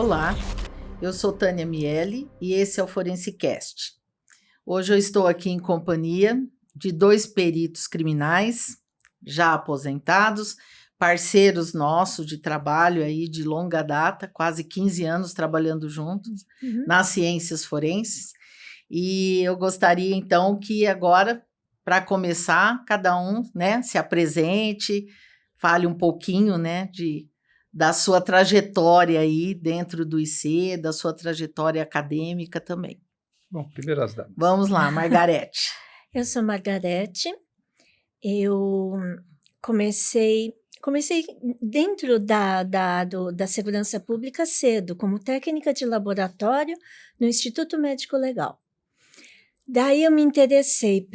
Olá, eu sou Tânia Miele e esse é o ForenseCast. Hoje eu estou aqui em companhia de 2 peritos criminais, já aposentados, parceiros nossos de trabalho aí de longa data, quase 15 anos trabalhando juntos nas ciências forenses. E eu gostaria então que agora, para começar, cada um, né, se apresente, fale um pouquinho, né, da sua trajetória aí dentro do IC, da sua trajetória acadêmica também. Bom, primeiro as damas. Vamos lá, Margarete. Eu sou Margarete, eu comecei dentro da segurança pública cedo, como técnica de laboratório no Instituto Médico Legal. Daí eu me interessei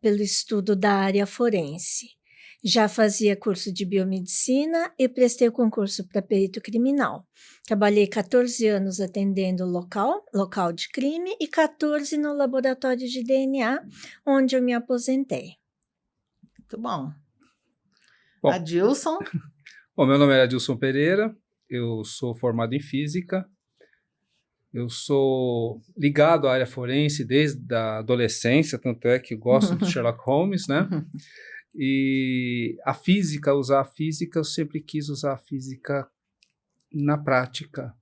pelo estudo da área forense. Já fazia curso de biomedicina e prestei o concurso para perito criminal. Trabalhei 14 anos atendendo local de crime e 14 no laboratório de DNA, onde eu me aposentei. Muito bom. Bom. Adilson? Bom, meu nome é Adilson Pereira, eu sou formado em Física, eu sou ligado à área forense desde a adolescência, tanto é que gosto do Sherlock Holmes, né? E usar a física, eu sempre quis usar a física na prática.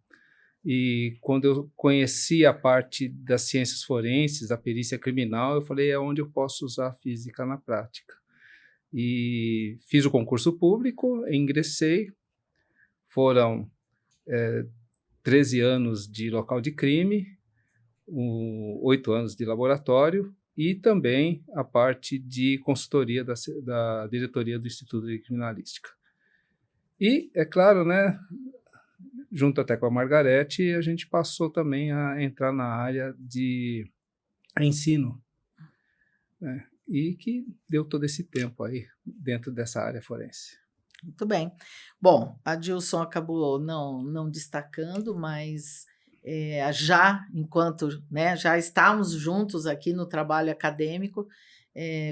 E quando eu conheci a parte das ciências forenses, da perícia criminal, eu falei, é onde eu posso usar a física na prática. E fiz o concurso público, ingressei, foram 13 anos de local de crime, 8 anos de laboratório, e também a parte de consultoria da diretoria do Instituto de Criminalística. E, é claro, né, junto até com a Margarete, a gente passou também a entrar na área de ensino, né, e que deu todo esse tempo aí dentro dessa área forense. Muito bem. Bom, a Adilson acabou não destacando, mas enquanto, né, já estávamos juntos aqui no trabalho acadêmico,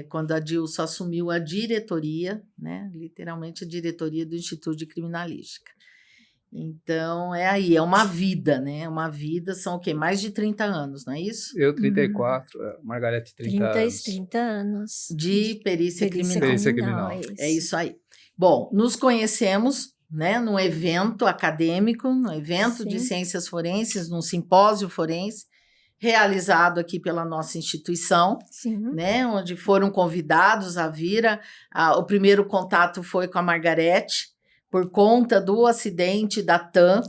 quando a Adilson assumiu a diretoria, né, literalmente a diretoria do Instituto de Criminalística. Então, é uma vida, né? Uma vida, são o quê? Mais de 30 anos, não é isso? Eu, 34, Margarete, 30 anos. De perícia criminal. Perícia criminal. É isso aí. Bom, nos conhecemos, né, num evento acadêmico, num evento de ciências forenses, num simpósio forense, realizado aqui pela nossa instituição, né, onde foram convidados a vir. O primeiro contato foi com a Margarete, por conta do acidente da TAM,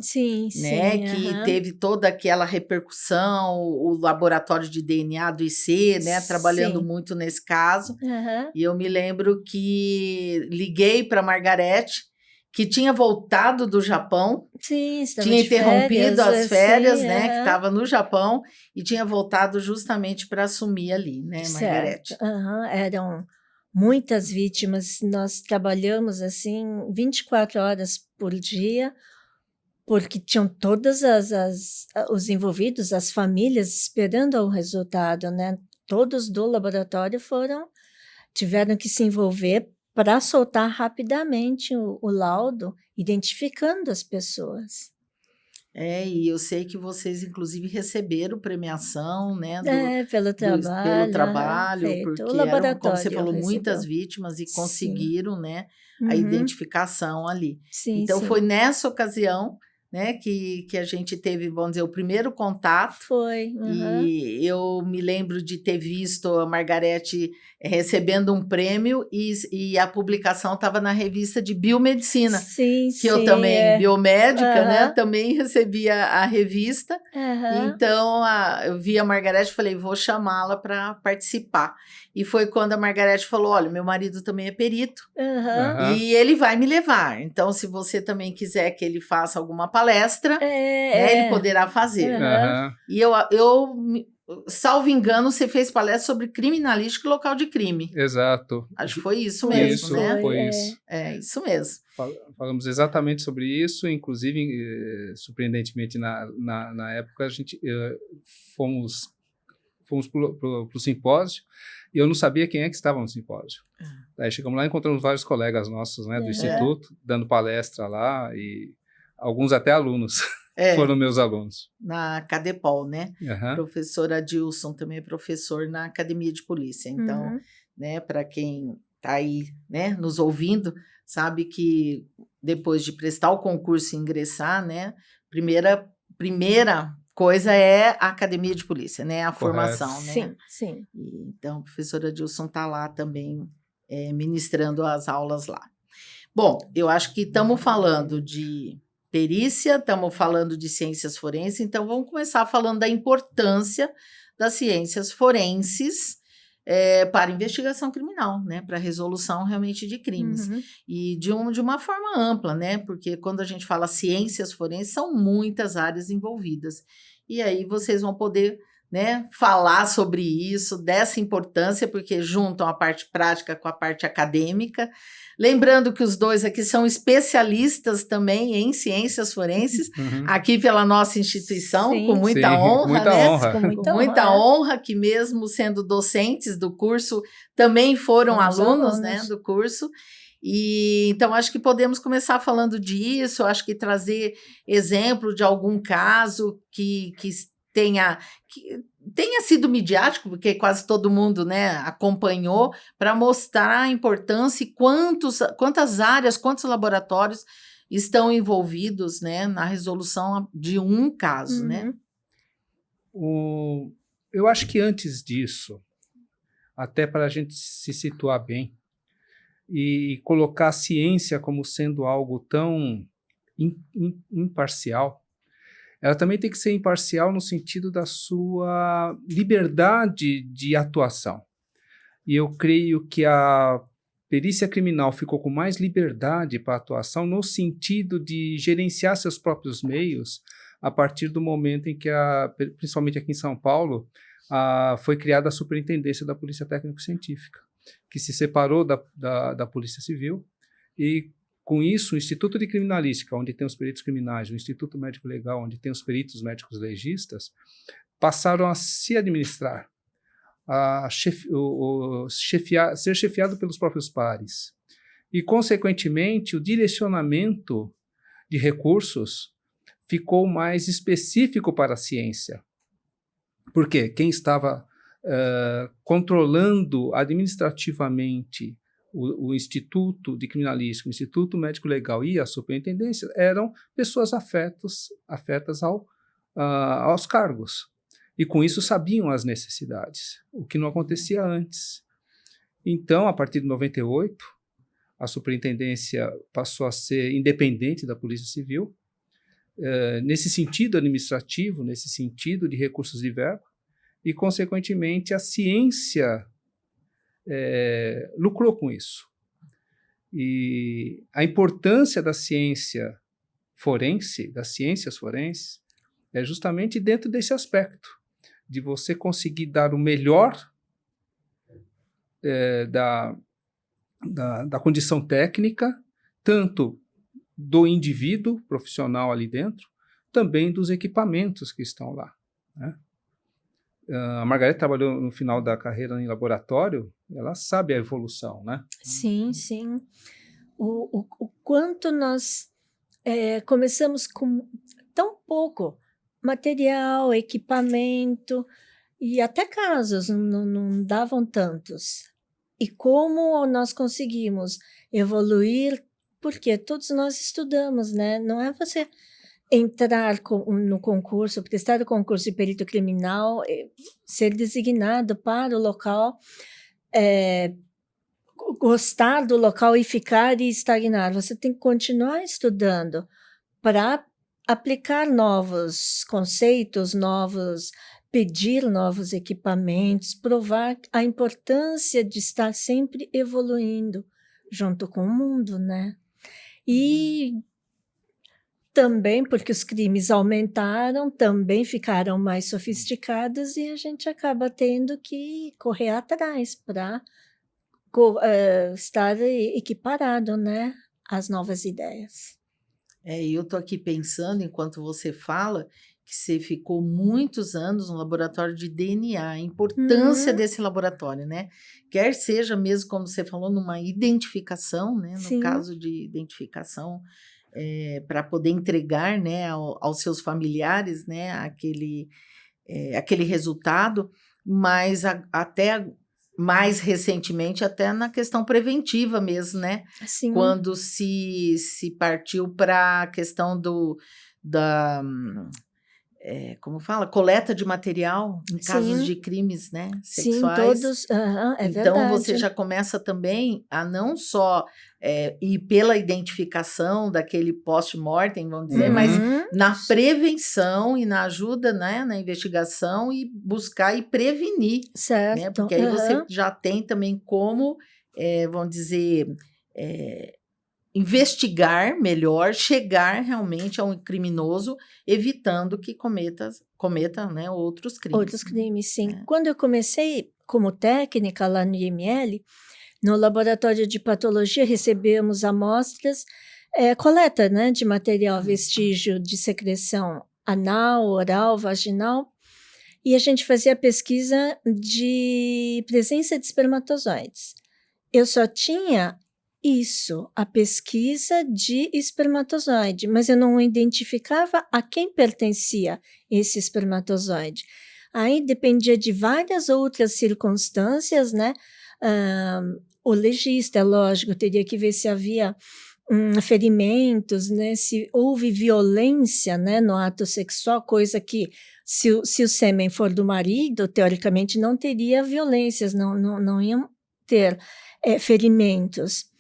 né, que teve toda aquela repercussão, o laboratório de DNA do IC, né, trabalhando muito nesse caso. E eu me lembro que liguei para a Margarete, que tinha voltado do Japão, tinha interrompido as férias, né, que estava no Japão, e tinha voltado justamente para assumir ali, né, Margarete? Eram muitas vítimas, nós trabalhamos assim 24 horas por dia, porque tinham todas os envolvidos, as famílias esperando o resultado, né? Todos do laboratório tiveram que se envolver para soltar rapidamente o laudo, identificando as pessoas. E eu sei que vocês, inclusive, receberam premiação, né, pelo trabalho, porque eram, como você falou, muitas vítimas e conseguiram, né, a identificação ali. Então, foi nessa ocasião, né, que a gente teve, vamos dizer, o primeiro contato. E eu me lembro de ter visto a Margarete recebendo um prêmio e a publicação estava na revista de biomedicina, que eu também, biomédica, né, também recebia a revista. Então, eu vi a Margarete e falei, vou chamá-la para participar. E foi quando a Margarete falou, olha, meu marido também é perito e ele vai me levar. Então, se você também quiser que ele faça alguma palestra, né, ele poderá fazer. E eu, salvo engano, você fez palestra sobre criminalística e local de crime. Exato. Acho que foi isso mesmo, né? Foi isso. Isso mesmo. Falamos exatamente sobre isso, inclusive, surpreendentemente, na época, a gente fomos para o simpósio, e eu não sabia quem é que estava no simpósio. Aí chegamos lá e encontramos vários colegas nossos, né, do Instituto, dando palestra lá, e Alguns até alunos foram meus alunos. Na Cadepol, né? Professor Adilson também é professor na Academia de Polícia. Então, né, para quem está aí, né, nos ouvindo, sabe que depois de prestar o concurso e ingressar, né, primeira coisa é a Academia de Polícia, né, a formação, né? Sim, sim. Então, o professor Adilson está lá também ministrando as aulas lá. Bom, eu acho que estamos falando de perícia, estamos falando de ciências forenses, então vamos começar falando da importância das ciências forenses para investigação criminal, né, para resolução realmente de crimes, e de uma forma ampla, né, porque quando a gente fala ciências forenses, são muitas áreas envolvidas, e aí vocês vão poder, né, falar sobre isso, dessa importância, porque juntam a parte prática com a parte acadêmica. Lembrando que os dois aqui são especialistas também em ciências forenses, aqui pela nossa instituição, com muita honra, muita né? honra. Com muita honra, que mesmo sendo docentes do curso, também foram alunos, né, do curso. E então acho que podemos começar falando disso, acho que trazer exemplo de algum caso que tenha sido midiático, porque quase todo mundo, né, acompanhou, para mostrar a importância e quantas áreas, quantos laboratórios estão envolvidos, né, na resolução de um caso, né? Eu acho que antes disso, até para a gente se situar bem e colocar a ciência como sendo algo tão imparcial, ela também tem que ser imparcial no sentido da sua liberdade de atuação. E eu creio que a perícia criminal ficou com mais liberdade para atuação no sentido de gerenciar seus próprios meios a partir do momento em que, principalmente aqui em São Paulo, foi criada a Superintendência da Polícia Técnico-Científica, que se separou da Polícia Civil e, com isso, o Instituto de Criminalística, onde tem os peritos criminais, o Instituto Médico Legal, onde tem os peritos médicos legistas, passaram a se administrar, a ser chefiado pelos próprios pares. E, consequentemente, o direcionamento de recursos ficou mais específico para a ciência. Por quê? Quem estava controlando administrativamente o Instituto de Criminalística, o Instituto Médico Legal e a Superintendência eram pessoas afetas aos cargos. E com isso sabiam as necessidades, o que não acontecia antes. Então, a partir de 98, a Superintendência passou a ser independente da Polícia Civil, nesse sentido administrativo, nesse sentido de recursos de verba, e, consequentemente, a ciência lucrou com isso. E a importância da ciência forense, das ciências forenses, é justamente dentro desse aspecto, de você conseguir dar o melhor da condição técnica, tanto do indivíduo profissional ali dentro, também dos equipamentos que estão lá, né? A Margareth trabalhou no final da carreira em laboratório, ela sabe a evolução, né? Sim, sim. O quanto nós começamos com tão pouco material, equipamento, e até casos não davam tantos. E como nós conseguimos evoluir, porque todos nós estudamos, né? Não é você entrar no concurso, prestar o concurso de perito criminal, ser designado para o local, gostar do local e ficar e estagnar. Você tem que continuar estudando para aplicar novos conceitos, pedir novos equipamentos, provar a importância de estar sempre evoluindo junto com o mundo, né? E também porque os crimes aumentaram, também ficaram mais sofisticados e a gente acaba tendo que correr atrás para estar equiparado, né, às novas ideias. Eu estou aqui pensando, enquanto você fala, que você ficou muitos anos no laboratório de DNA, a importância desse laboratório, né? Quer seja mesmo, como você falou, numa identificação, né? No caso de identificação para poder entregar, né, aos seus familiares, né, aquele resultado, mas até mais recentemente, até na questão preventiva mesmo, né? Sim. Quando se partiu para a questão da como fala? Coleta de material em casos de crimes, né, sexuais. Sim, todos, é então, verdade. Você já começa também a não só ir pela identificação daquele post-mortem, vamos dizer, mas na prevenção e na ajuda, né, na investigação e buscar e prevenir. Certo. Né, porque aí você já tem também como, vamos dizer, investigar melhor, chegar realmente a um criminoso, evitando que cometa, né, outros crimes. Outros crimes, sim. Quando eu comecei como técnica lá no IML, no laboratório de patologia recebemos amostras, coleta, né, de material vestígio de secreção anal, oral, vaginal, e a gente fazia pesquisa de presença de espermatozoides. Eu só tinha isso, a pesquisa de espermatozoide, mas eu não identificava a quem pertencia esse espermatozoide. Aí dependia de várias outras circunstâncias, né? O legista, lógico, teria que ver se havia ferimentos, né? Se houve violência, né, no ato sexual, coisa que, se o sêmen for do marido, teoricamente não teria violências, não iam ter ferimentos.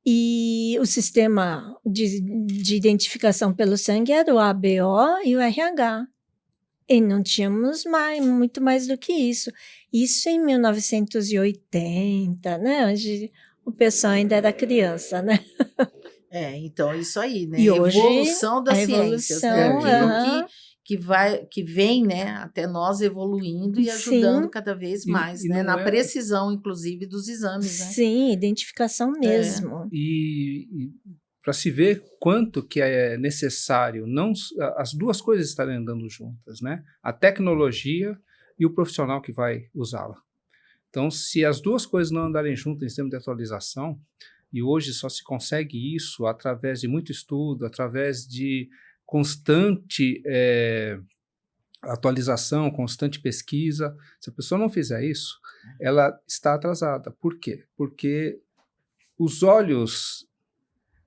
E o sistema de identificação pelo sangue era o ABO e o RH. E não tínhamos muito mais do que isso. Isso em 1980, né? Onde o pessoal ainda era criança, né? Então, isso aí, né? E hoje, evolução das ciências, né? Aquilo que vem, né, até nós evoluindo e ajudando cada vez mais, né, na precisão, inclusive, dos exames, né? Sim, identificação mesmo. E para se ver quanto que é necessário, as duas coisas estarem andando juntas, né? A tecnologia e o profissional que vai usá-la. Então, se as duas coisas não andarem juntas em termos de atualização, e hoje só se consegue isso através de muito estudo, através de constante atualização, constante pesquisa. Se a pessoa não fizer isso, ela está atrasada. Por quê? Porque os olhos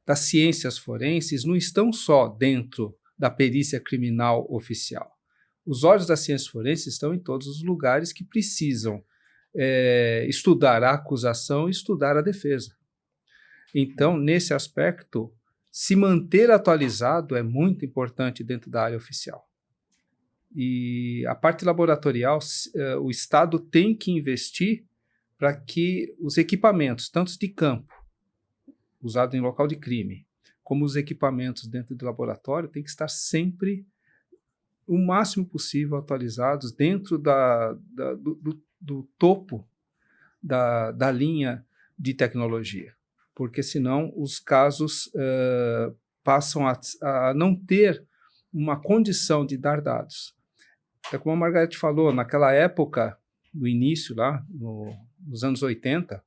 das ciências forenses não estão só dentro da perícia criminal oficial. Os olhos das ciências forenses estão em todos os lugares que precisam estudar a acusação e estudar a defesa. Então, nesse aspecto, se manter atualizado é muito importante dentro da área oficial. E a parte laboratorial, o Estado tem que investir para que os equipamentos, tanto de campo, usados em local de crime, como os equipamentos dentro do laboratório, tem que estar sempre o máximo possível atualizados dentro do topo da linha de tecnologia. Porque senão os casos passam a não ter uma condição de dar dados. É como a Margarete falou, naquela época, no início, lá, nos anos 80,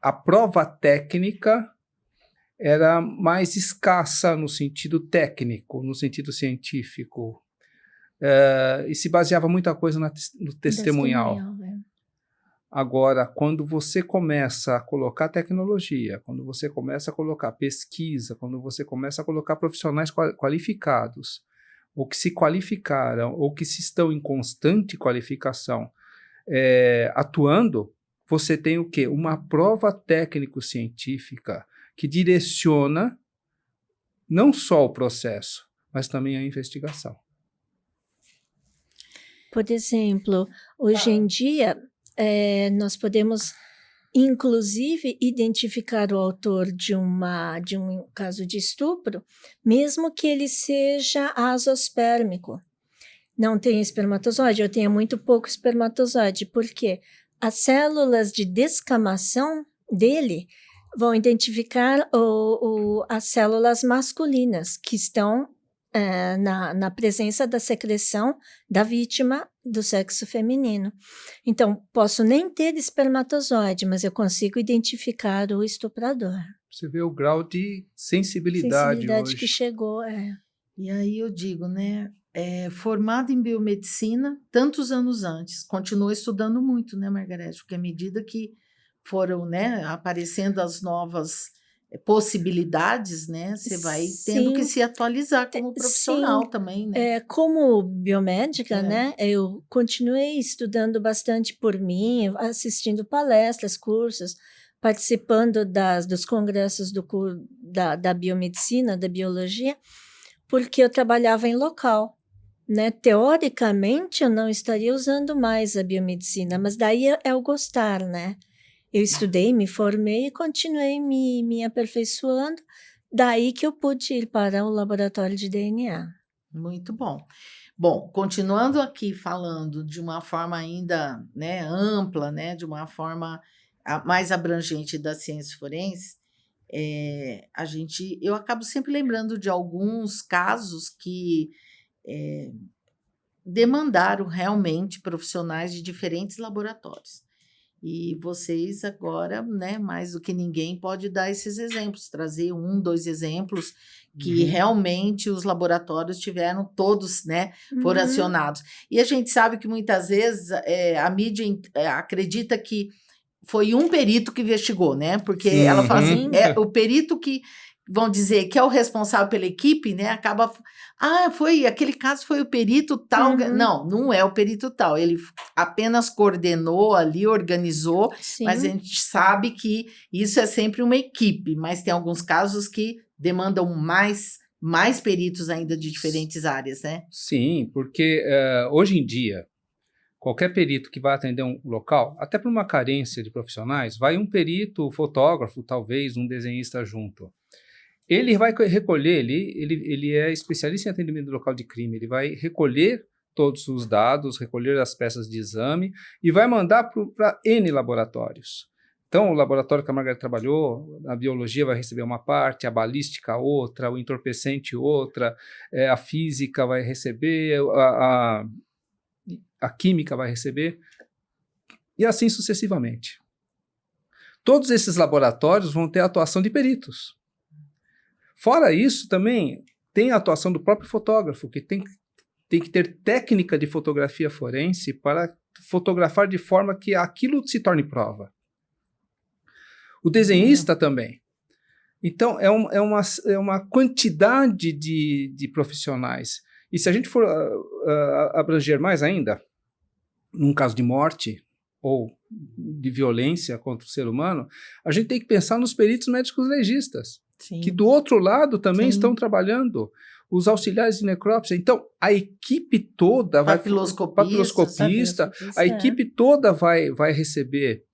a prova técnica era mais escassa no sentido técnico, no sentido científico, e se baseava muita coisa no testemunhal. Agora, quando você começa a colocar tecnologia, quando você começa a colocar pesquisa, quando você começa a colocar profissionais qualificados, ou que se qualificaram, ou que se estão em constante qualificação, atuando, você tem o quê? Uma prova técnico-científica que direciona não só o processo, mas também a investigação. Por exemplo, hoje em dia, nós podemos, inclusive, identificar o autor de um caso de estupro, mesmo que ele seja azospérmico. Não tem espermatozoide, eu tenho muito pouco espermatozoide, porque as células de descamação dele vão identificar as células masculinas que estão na presença da secreção da vítima do sexo feminino. Então, posso nem ter espermatozoide, mas eu consigo identificar o estuprador. Você vê o grau de sensibilidade hoje. que chegou, E aí eu digo, né? Formado em biomedicina, tantos anos antes, continuou estudando muito, né, Margarete? Porque à medida que foram, né, aparecendo as novas possibilidades, né, você vai tendo que se atualizar como profissional também, né? Como biomédica, né, eu continuei estudando bastante por mim, assistindo palestras, cursos, participando dos congressos da biomedicina, da biologia, porque eu trabalhava em local. Né? Teoricamente, eu não estaria usando mais a biomedicina, mas daí é o gostar, né? Eu estudei, me formei e continuei me aperfeiçoando, daí que eu pude ir para o laboratório de DNA. Muito bom. Bom, continuando aqui falando de uma forma ainda, né, ampla, né, de uma forma mais abrangente da ciência forense, eu acabo sempre lembrando de alguns casos que demandaram realmente profissionais de diferentes laboratórios. E vocês agora, né, mais do que ninguém, pode dar esses exemplos, trazer 1, 2 exemplos que realmente os laboratórios tiveram todos, né, foram acionados. E a gente sabe que muitas vezes a mídia acredita que foi um perito que investigou, né? Porque ela fala assim, o perito que vão dizer que é o responsável pela equipe, né? Acaba, aquele caso foi o perito tal. Não é o perito tal. Ele apenas coordenou ali, organizou, mas a gente sabe que isso é sempre uma equipe, mas tem alguns casos que demandam mais peritos ainda de diferentes áreas, né? Sim, porque hoje em dia, qualquer perito que vai atender um local, até por uma carência de profissionais, vai um perito, fotógrafo, talvez um desenhista junto. Ele vai recolher, ele é especialista em atendimento do local de crime, ele vai recolher todos os dados, recolher as peças de exame e vai mandar para N laboratórios. Então, o laboratório que a Margarete trabalhou, a biologia vai receber uma parte, a balística outra, o entorpecente outra, a física vai receber, a química vai receber, e assim sucessivamente. Todos esses laboratórios vão ter a atuação de peritos. Fora isso, também tem a atuação do próprio fotógrafo, que tem que ter técnica de fotografia forense para fotografar de forma que aquilo se torne prova. O desenhista também. Então, é uma quantidade de profissionais. E se a gente for abranger mais ainda, num caso de morte ou de violência contra o ser humano, a gente tem que pensar nos peritos médicos legistas, que do outro lado também estão trabalhando, os auxiliares de necrópsia. Então, a equipe toda papiloscopista, a equipe toda vai receber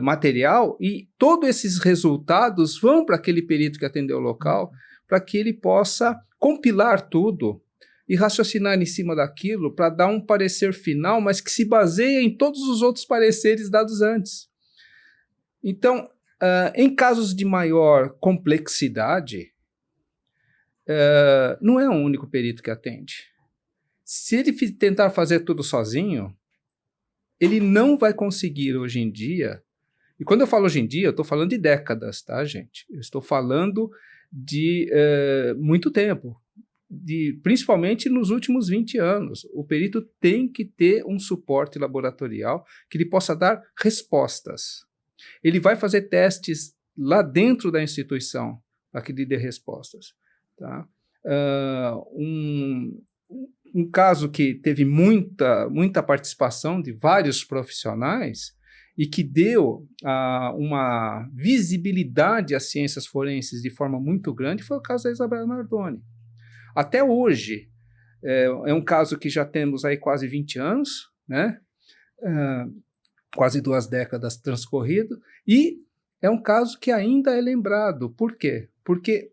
material, e todos esses resultados vão para aquele perito que atendeu o local, para que ele possa compilar tudo e raciocinar em cima daquilo para dar um parecer final, mas que se baseia em todos os outros pareceres dados antes. Então, em casos de maior complexidade, não é um único perito que atende. Se ele tentar fazer tudo sozinho, ele não vai conseguir hoje em dia. E quando eu falo hoje em dia, eu estou falando de décadas, tá, gente? Eu estou falando de muito tempo, principalmente nos últimos 20 anos. O perito tem que ter um suporte laboratorial que ele possa dar respostas. Ele vai fazer testes lá dentro da instituição para que ele dê respostas. Tá? Um caso que teve muita participação de vários profissionais e que deu uma visibilidade às ciências forenses de forma muito grande foi o caso da Isabela Nardoni. Até hoje, é um caso que já temos aí quase 20 anos, né? Quase 2 décadas transcorridas, e é um caso que ainda é lembrado. Por quê? Porque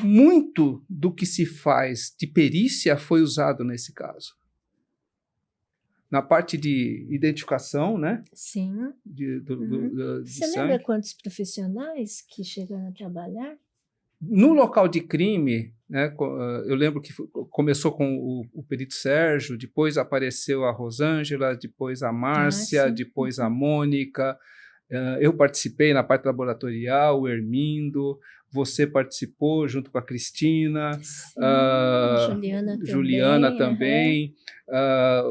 muito do que se faz de perícia foi usado nesse caso. Na parte de identificação, né? Sim. De Você lembra quantos profissionais que chegaram a trabalhar? No local de crime, né, eu lembro que começou com o perito Sérgio, depois apareceu a Rosângela, depois a Márcia, depois a Mônica, Eu participei na parte laboratorial, o Hermindo, você participou junto com a Cristina, Juliana também.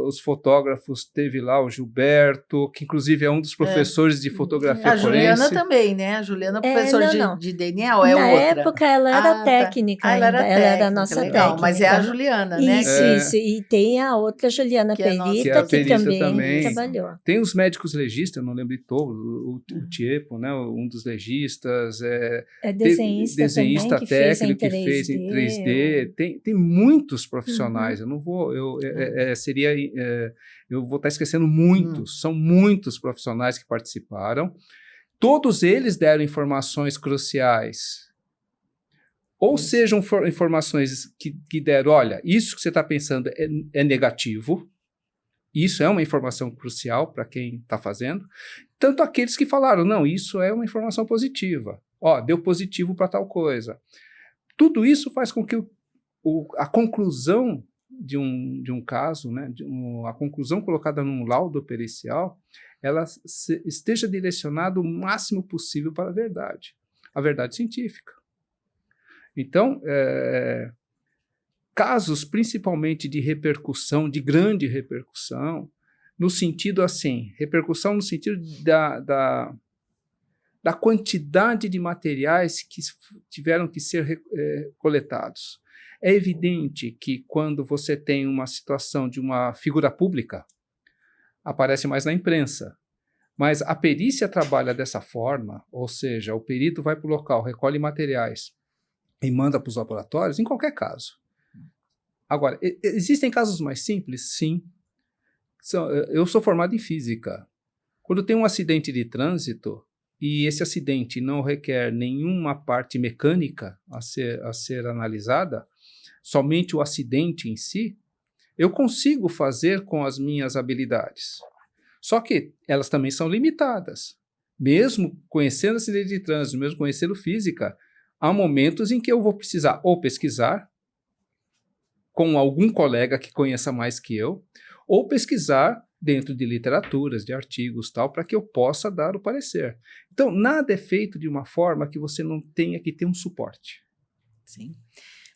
Os fotógrafos, teve lá o Gilberto, que inclusive é um dos professores de fotografia forense. A Juliana também, né? A Juliana é professora de DNA, ou é Na outra? época ela era técnica ainda, ela era a nossa técnica. Mas é a Juliana, né? Isso. E tem a outra Juliana Perita, que também trabalhou. Tem os médicos legistas, eu não lembro de todos, o Tiepo, né? Um dos legistas. Desenhista técnico que fez em 3D. Tem muitos profissionais, eu não vou... eu vou estar esquecendo muitos, são muitos profissionais que participaram. Todos eles deram informações cruciais. Ou sejam informações que deram, olha, isso que você está pensando é negativo, isso é uma informação crucial para quem está fazendo, tanto aqueles que falaram, não, isso é uma informação positiva, deu positivo para tal coisa. Tudo isso faz com que a conclusão de um caso, né, a conclusão colocada num laudo pericial, ela esteja direcionada o máximo possível para a verdade científica. Então, casos principalmente de repercussão, de grande repercussão, no sentido assim, repercussão no sentido da quantidade de materiais que tiveram que ser coletados. É evidente que quando você tem uma situação de uma figura pública, aparece mais na imprensa. Mas a perícia trabalha dessa forma, ou seja, o perito vai para o local, recolhe materiais e manda para os laboratórios, em qualquer caso. Agora, existem casos mais simples? Sim. Eu sou formado em física. Quando tem um acidente de trânsito e esse acidente não requer nenhuma parte mecânica a ser analisada, somente o acidente em si, eu consigo fazer com as minhas habilidades. Só que elas também são limitadas. Mesmo conhecendo acidente de trânsito, mesmo conhecendo física, há momentos em que eu vou precisar ou pesquisar com algum colega que conheça mais que eu, ou pesquisar dentro de literaturas, de artigos, tal, para que eu possa dar o parecer. Então, nada é feito de uma forma que você não tenha que ter um suporte. Sim.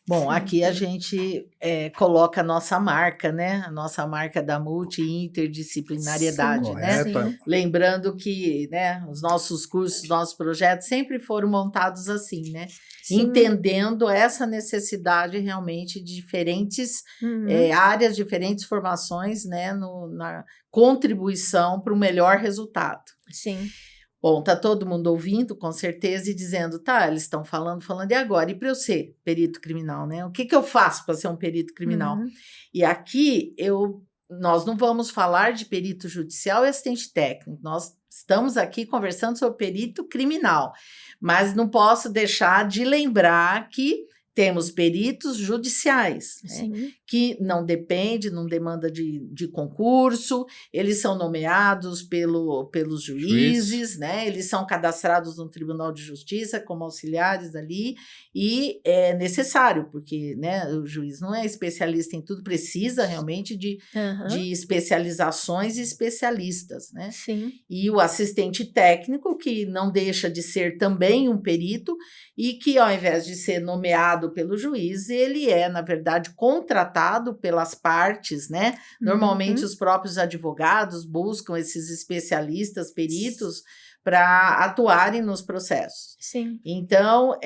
Bom, aqui a gente coloca a nossa marca, né? A nossa marca da multi-interdisciplinariedade, sim, né? Sim. Lembrando que, né, os nossos cursos, nossos projetos sempre foram montados assim, né? Sim. Entendendo essa necessidade realmente de diferentes áreas, diferentes formações, né? Na contribuição para o melhor resultado. Sim. Bom, tá todo mundo ouvindo, com certeza, e dizendo, tá, eles estão falando, e agora? E para eu ser perito criminal, né? O que eu faço para ser um perito criminal? E aqui, nós não vamos falar de perito judicial e assistente técnico, nós estamos aqui conversando sobre perito criminal, mas não posso deixar de lembrar que temos peritos judiciais, né, que não demanda de concurso, eles são nomeados pelos juízes, né, eles são cadastrados no Tribunal de Justiça como auxiliares ali, e é necessário, porque, né, o juiz não é especialista em tudo, precisa realmente de especializações e especialistas, né? Sim. E o assistente técnico, que não deixa de ser também um perito, e que, ao invés de ser nomeado pelo juiz, ele é, na verdade, contratado pelas partes, né? Normalmente, os próprios advogados buscam esses especialistas, peritos, para atuarem nos processos. Sim. Então,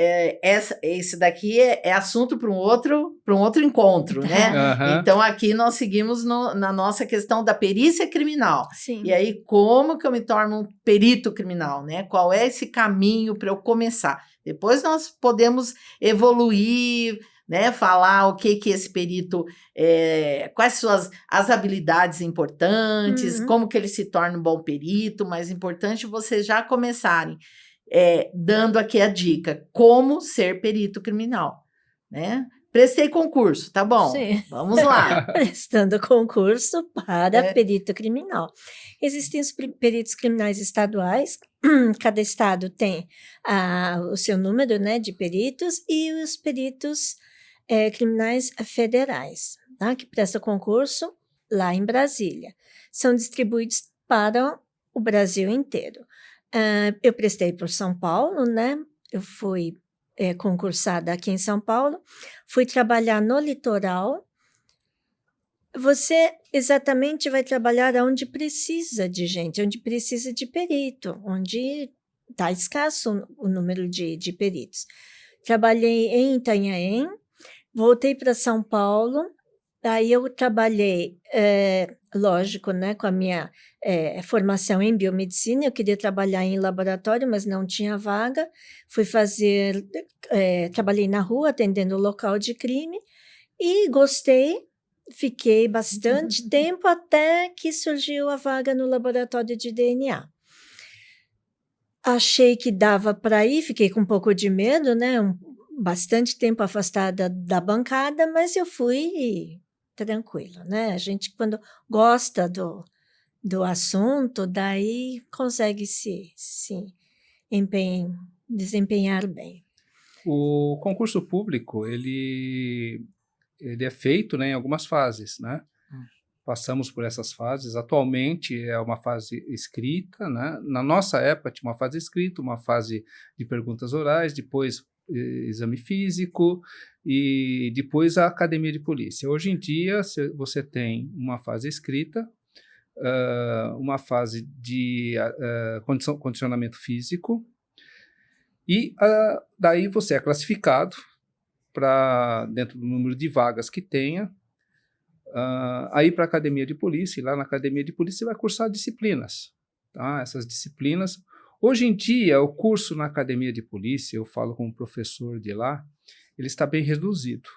esse daqui é assunto para um outro encontro, né? Então, aqui nós seguimos na nossa questão da perícia criminal. Sim. E aí, como que eu me torno um perito criminal, né? Qual é esse caminho para eu começar? Depois nós podemos evoluir, né, falar o que esse perito, quais são as habilidades importantes, como que ele se torna um bom perito, mas é importante vocês já começarem dando aqui a dica, como ser perito criminal, né? Prestei concurso, tá bom? Sim. Vamos lá. Prestando concurso para perito criminal. Existem os peritos criminais estaduais, cada estado tem o seu número, né, de peritos, e os peritos criminais federais, tá, que prestam concurso lá em Brasília. São distribuídos para o Brasil inteiro. Eu prestei por São Paulo, né? Eu fui concursada aqui em São Paulo, fui trabalhar no litoral. Você exatamente vai trabalhar onde precisa de gente, onde precisa de perito, onde está escasso o número de peritos. Trabalhei em Itanhaém, voltei para São Paulo, aí eu trabalhei, lógico, né, com a minha formação em biomedicina, eu queria trabalhar em laboratório, mas não tinha vaga, trabalhei na rua atendendo o local de crime e gostei, fiquei bastante tempo até que surgiu a vaga no laboratório de DNA. Achei que dava para ir, fiquei com um pouco de medo, né, bastante tempo afastada da bancada, mas eu fui tranquilo, né? A gente, quando gosta do assunto, daí consegue se desempenhar bem. O concurso público, ele é feito, né, em algumas fases, né? Passamos por essas fases. Atualmente é uma fase escrita, né? Na nossa época tinha uma fase escrita, uma fase de perguntas orais, depois exame físico e depois a academia de polícia. Hoje em dia você tem uma fase escrita, uma fase de condicionamento físico e daí você é classificado para dentro do número de vagas que tenha, aí para a academia de polícia, e lá na academia de polícia você vai cursar disciplinas, tá? Essas disciplinas, hoje em dia o curso na academia de polícia, eu falo como professor de lá, ele está bem reduzido.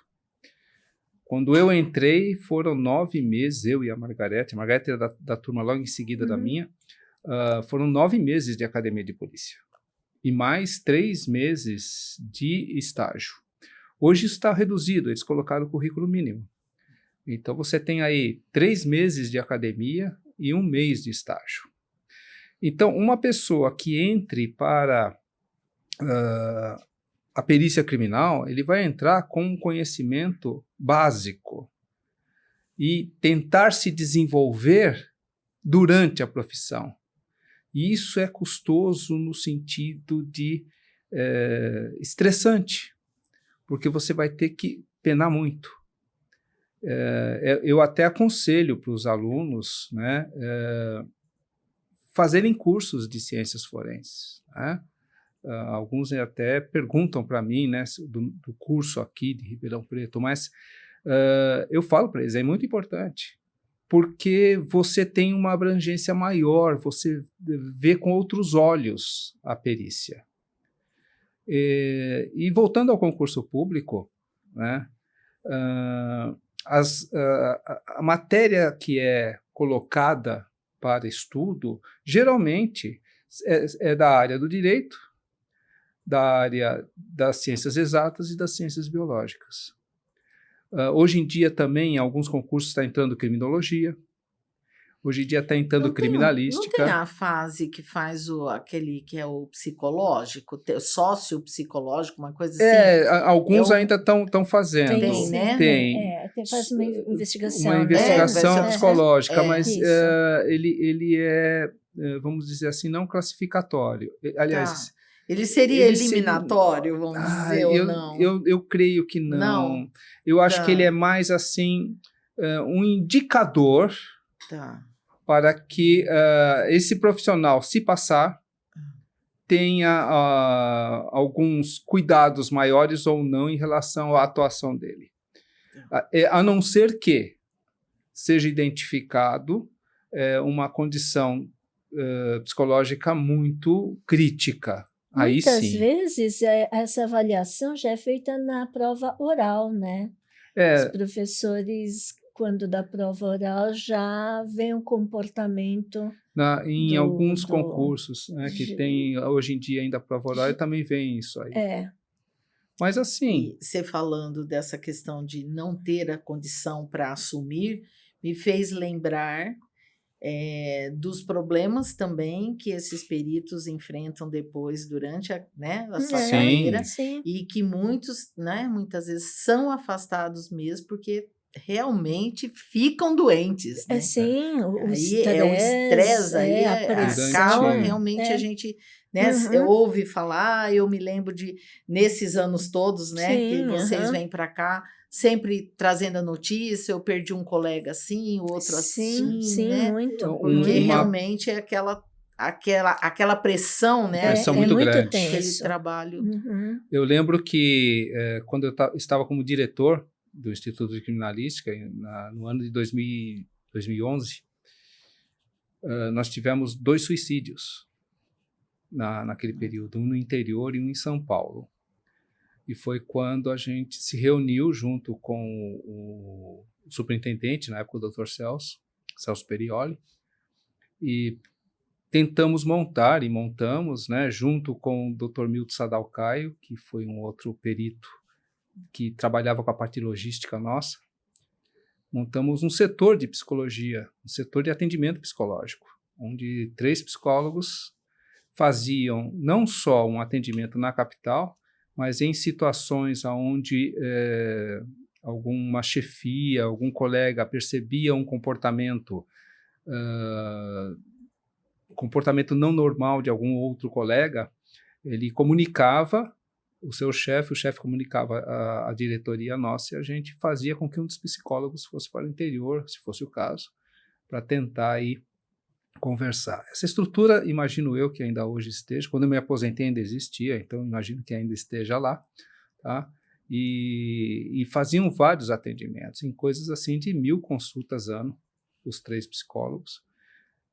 Quando eu entrei, foram 9 meses, eu e a Margarete era da turma logo em seguida da minha, foram 9 meses de academia de polícia, e mais 3 meses de estágio. Hoje isso está reduzido, eles colocaram o currículo mínimo. Então, você tem aí 3 meses de academia e 1 mês de estágio. Então, uma pessoa que entre para a perícia criminal, ele vai entrar com um conhecimento básico e tentar se desenvolver durante a profissão. E isso é custoso no sentido de estressante, porque você vai ter que penar muito. Eu até aconselho para os alunos, né, fazerem cursos de ciências forenses, né? Alguns até perguntam para mim, né, do curso aqui de Ribeirão Preto, mas eu falo para eles, é muito importante, porque você tem uma abrangência maior, você vê com outros olhos a perícia. E voltando ao concurso público, né, a matéria que é colocada para estudo, geralmente é da área do direito, da área das ciências exatas e das ciências biológicas. Hoje em dia também, em alguns concursos, está entrando criminologia, hoje em dia está entrando criminalística. Não tem a fase que faz aquele que é o psicológico, sócio psicológico, uma coisa assim? Alguns ainda estão fazendo. Tem, né? Tem, faz uma investigação. Uma investigação psicológica, mas ele é, vamos dizer assim, não classificatório. Aliás, ele seria eliminatório, vamos dizer, ou não? Eu creio que não. Eu acho que ele é mais assim, um indicador para que esse profissional, se passar, tenha alguns cuidados maiores ou não em relação à atuação dele. A não ser que seja identificado uma condição psicológica muito crítica. Aí sim. Muitas vezes essa avaliação já é feita na prova oral, né? Os professores, quando dá prova oral, já vê um comportamento... Em alguns concursos, né, que tem hoje em dia ainda a prova oral, também vem isso aí. Mas assim... E você falando dessa questão de não ter a condição para assumir, me fez lembrar dos problemas também que esses peritos enfrentam depois durante a sua carreira, e que muitas vezes são afastados mesmo porque realmente ficam doentes, né? Sim, o aí estresse, o estresse, aí a pressão, acaba realmente a gente, né? Ouve falar, eu me lembro de, nesses anos todos, né, que vocês vêm para cá, sempre trazendo a notícia, eu perdi um colega assim, outro assim, né? Muito. Porque realmente é aquela pressão, né? Pressão muito grande. Aquele trabalho. Eu lembro que quando eu estava como diretor do Instituto de Criminalística, no ano de 2011, nós tivemos 2 suicídios naquele período, um no interior e um em São Paulo. E foi quando a gente se reuniu junto com o superintendente, na época o Dr. Celso Perioli, e tentamos montar e montamos, né, junto com o Dr. Milton Sadal Caio, que foi um outro perito que trabalhava com a parte logística nossa, montamos um setor de psicologia, um setor de atendimento psicológico, onde 3 psicólogos faziam não só um atendimento na capital, mas em situações onde alguma chefia, algum colega percebia um comportamento não normal de algum outro colega, ele comunicava o seu chefe, o chefe comunicava a diretoria nossa, e a gente fazia com que um dos psicólogos fosse para o interior, se fosse o caso, para tentar aí conversar. Essa estrutura, imagino eu que ainda hoje esteja, quando eu me aposentei ainda existia, então imagino que ainda esteja lá, tá? E faziam vários atendimentos, em coisas assim de 1000 consultas ano, os 3 psicólogos,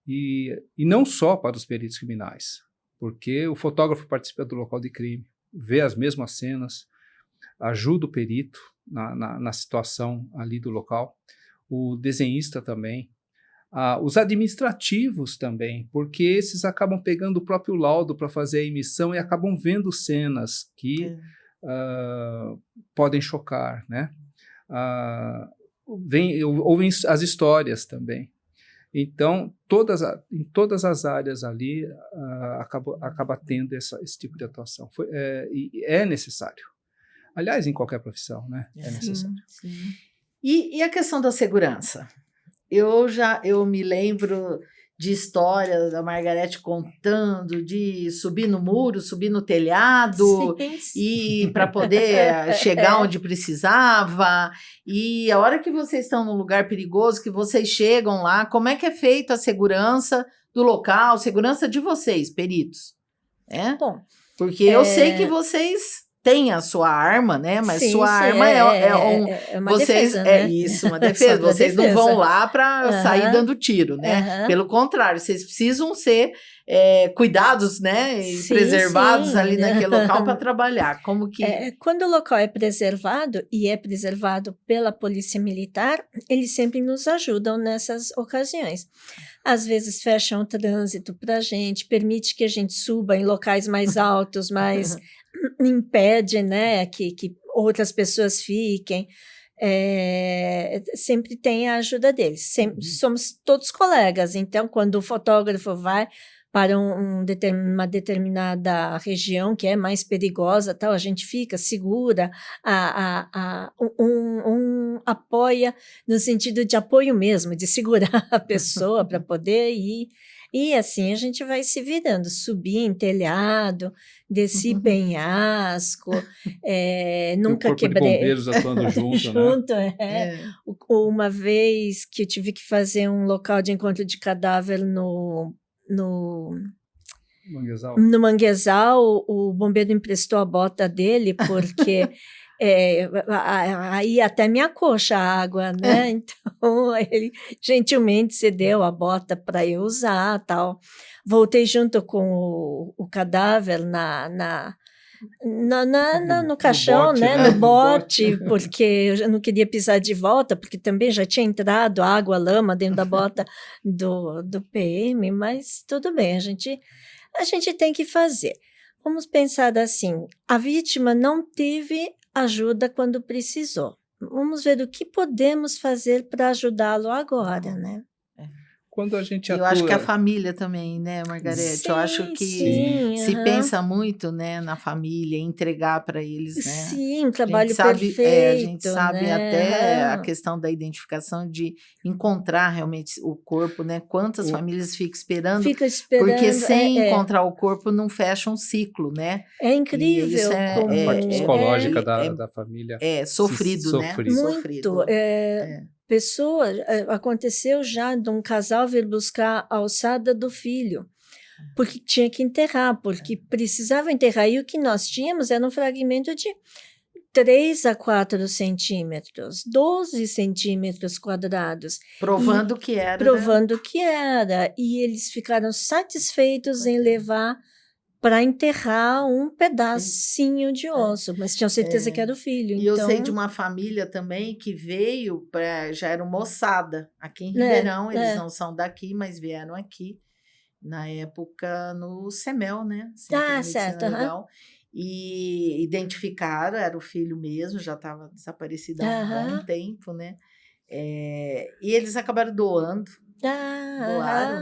e não só para os peritos criminais, porque o fotógrafo participa do local de crime, vê as mesmas cenas, ajuda o perito na situação ali do local, o desenhista também, os administrativos também, porque esses acabam pegando o próprio laudo para fazer a emissão e acabam vendo cenas que podem chocar, né? Ouvem as histórias também. Então, em todas as áreas ali, acaba tendo esse tipo de atuação. E é necessário. Aliás, em qualquer profissão, né? É necessário. Sim. E a questão da segurança? Eu me lembro de histórias da Margarete contando de subir no muro, subir no telhado, e para poder chegar onde precisava. E a hora que vocês estão num lugar perigoso, que vocês chegam lá, como é que é feita a segurança do local, segurança de vocês, peritos? Bom, porque eu sei que vocês têm a sua arma, né? Mas sua arma é uma defesa, né? É isso, uma defesa. Vocês não vão lá para sair dando tiro, né? Pelo contrário, vocês precisam ser cuidados, né? E preservados ali naquele local para trabalhar. Como que... Quando o local é preservado, e é preservado pela Polícia Militar, eles sempre nos ajudam nessas ocasiões. Às vezes fecham o trânsito para a gente, permite que a gente suba em locais mais altos, mas impede, né, que outras pessoas fiquem. Sempre tem a ajuda deles. Somos todos colegas, então quando o fotógrafo vai para uma determinada região que é mais perigosa, tal, a gente fica, segura, apoia no sentido de apoio mesmo, de segurar a pessoa para poder ir. E assim a gente vai se virando, subir em telhado, descer penhasco, nunca quebrei. De bombeiros atuando junto, né? Uma vez que eu tive que fazer um local de encontro de cadáver no Manguezal, o bombeiro emprestou a bota dele, porque aí até minha coxa a água, né? Então ele gentilmente cedeu a bota para eu usar, tal. Voltei junto com o cadáver no caixão, bote, né? No bote, porque eu não queria pisar de volta, porque também já tinha entrado água, lama dentro da bota do PM, mas tudo bem, a gente tem que fazer. Vamos pensar assim, a vítima não teve ajuda quando precisou. Vamos ver o que podemos fazer para ajudá-lo agora, né? quando a gente Eu atua... acho que a família também, né, Margarete? Sim, Eu acho que se pensa muito, né, na família, entregar para eles, né? Sim, um A gente trabalho sabe, a gente perfeito, sabe né? até a questão da identificação, de encontrar realmente o corpo, né? Quantas famílias ficam esperando, Fica porque esperando, sem encontrar o corpo não fecha um ciclo, né? é E isso incrível A como parte psicológica da família sofrido, né? sofrido. Sofrido. muito. Aconteceu já de um casal vir buscar a alçada do filho, porque tinha que enterrar, porque precisava enterrar. E o que nós tínhamos era um fragmento de 3 a 4 centímetros, 12 centímetros quadrados. Provando que era. Provando que era. E eles ficaram satisfeitos em levar para enterrar um pedacinho de osso, mas tinham certeza que era o filho. E eu sei de uma família também que veio, já era moçada, aqui em Ribeirão, eles não são daqui, mas vieram aqui, na época no CEMEL, né? Centro de Medicina Legal, e identificaram, era o filho mesmo, já estava desaparecido há um bom tempo, né? E eles acabaram doaram,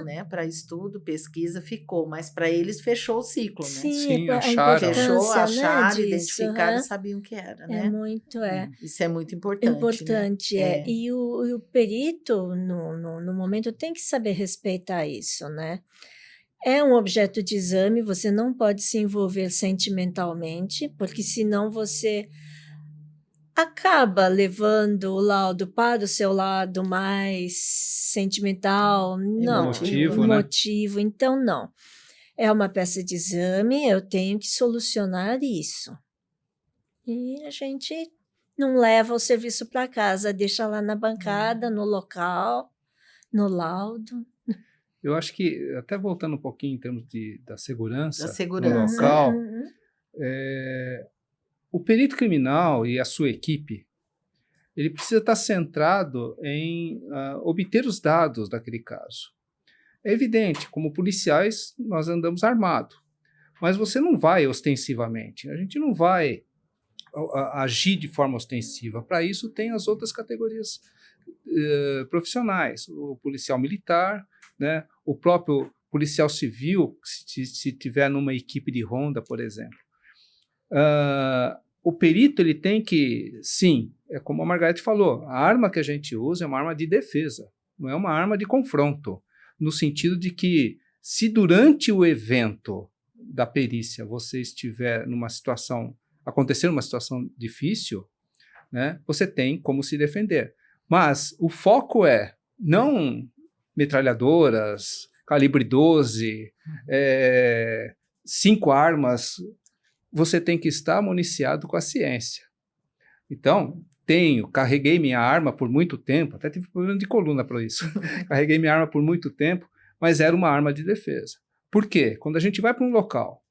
né, para estudo, pesquisa, ficou, mas para eles fechou o ciclo, né? Sim, acharam. Fechou, acharam, disso, identificaram, sabiam o que era, né? Isso é muito importante. Importante, né? E o perito, no momento, tem que saber respeitar isso, né? É um objeto de exame, você não pode se envolver sentimentalmente, porque senão você acaba levando o laudo para o seu lado mais sentimental, não, Emotivo, né? Então não. É uma peça de exame, eu tenho que solucionar isso. E a gente não leva o serviço para casa, deixa lá na bancada, no local, no laudo. Eu acho que, até voltando um pouquinho em termos da segurança, no segurança, local, o perito criminal e a sua equipe, ele precisa estar centrado em obter os dados daquele caso. É evidente, como policiais, nós andamos armados, mas você não vai ostensivamente, a gente não vai agir de forma ostensiva. Para isso, tem as outras categorias profissionais, o policial militar, né, o próprio policial civil, se tiver numa equipe de ronda, por exemplo. O perito ele tem que, sim, é como a Margarete falou, a arma que a gente usa é uma arma de defesa, não é uma arma de confronto, no sentido de que, se durante o evento da perícia você estiver numa situação, acontecer uma situação difícil, né, você tem como se defender. Mas o foco é não metralhadoras, calibre 12, 5 armas. Você tem que estar municiado com a ciência. Então, carreguei minha arma por muito tempo, até tive problema de coluna para isso. Carreguei minha arma por muito tempo, mas era uma arma de defesa. Por quê? Quando a gente vai para um local,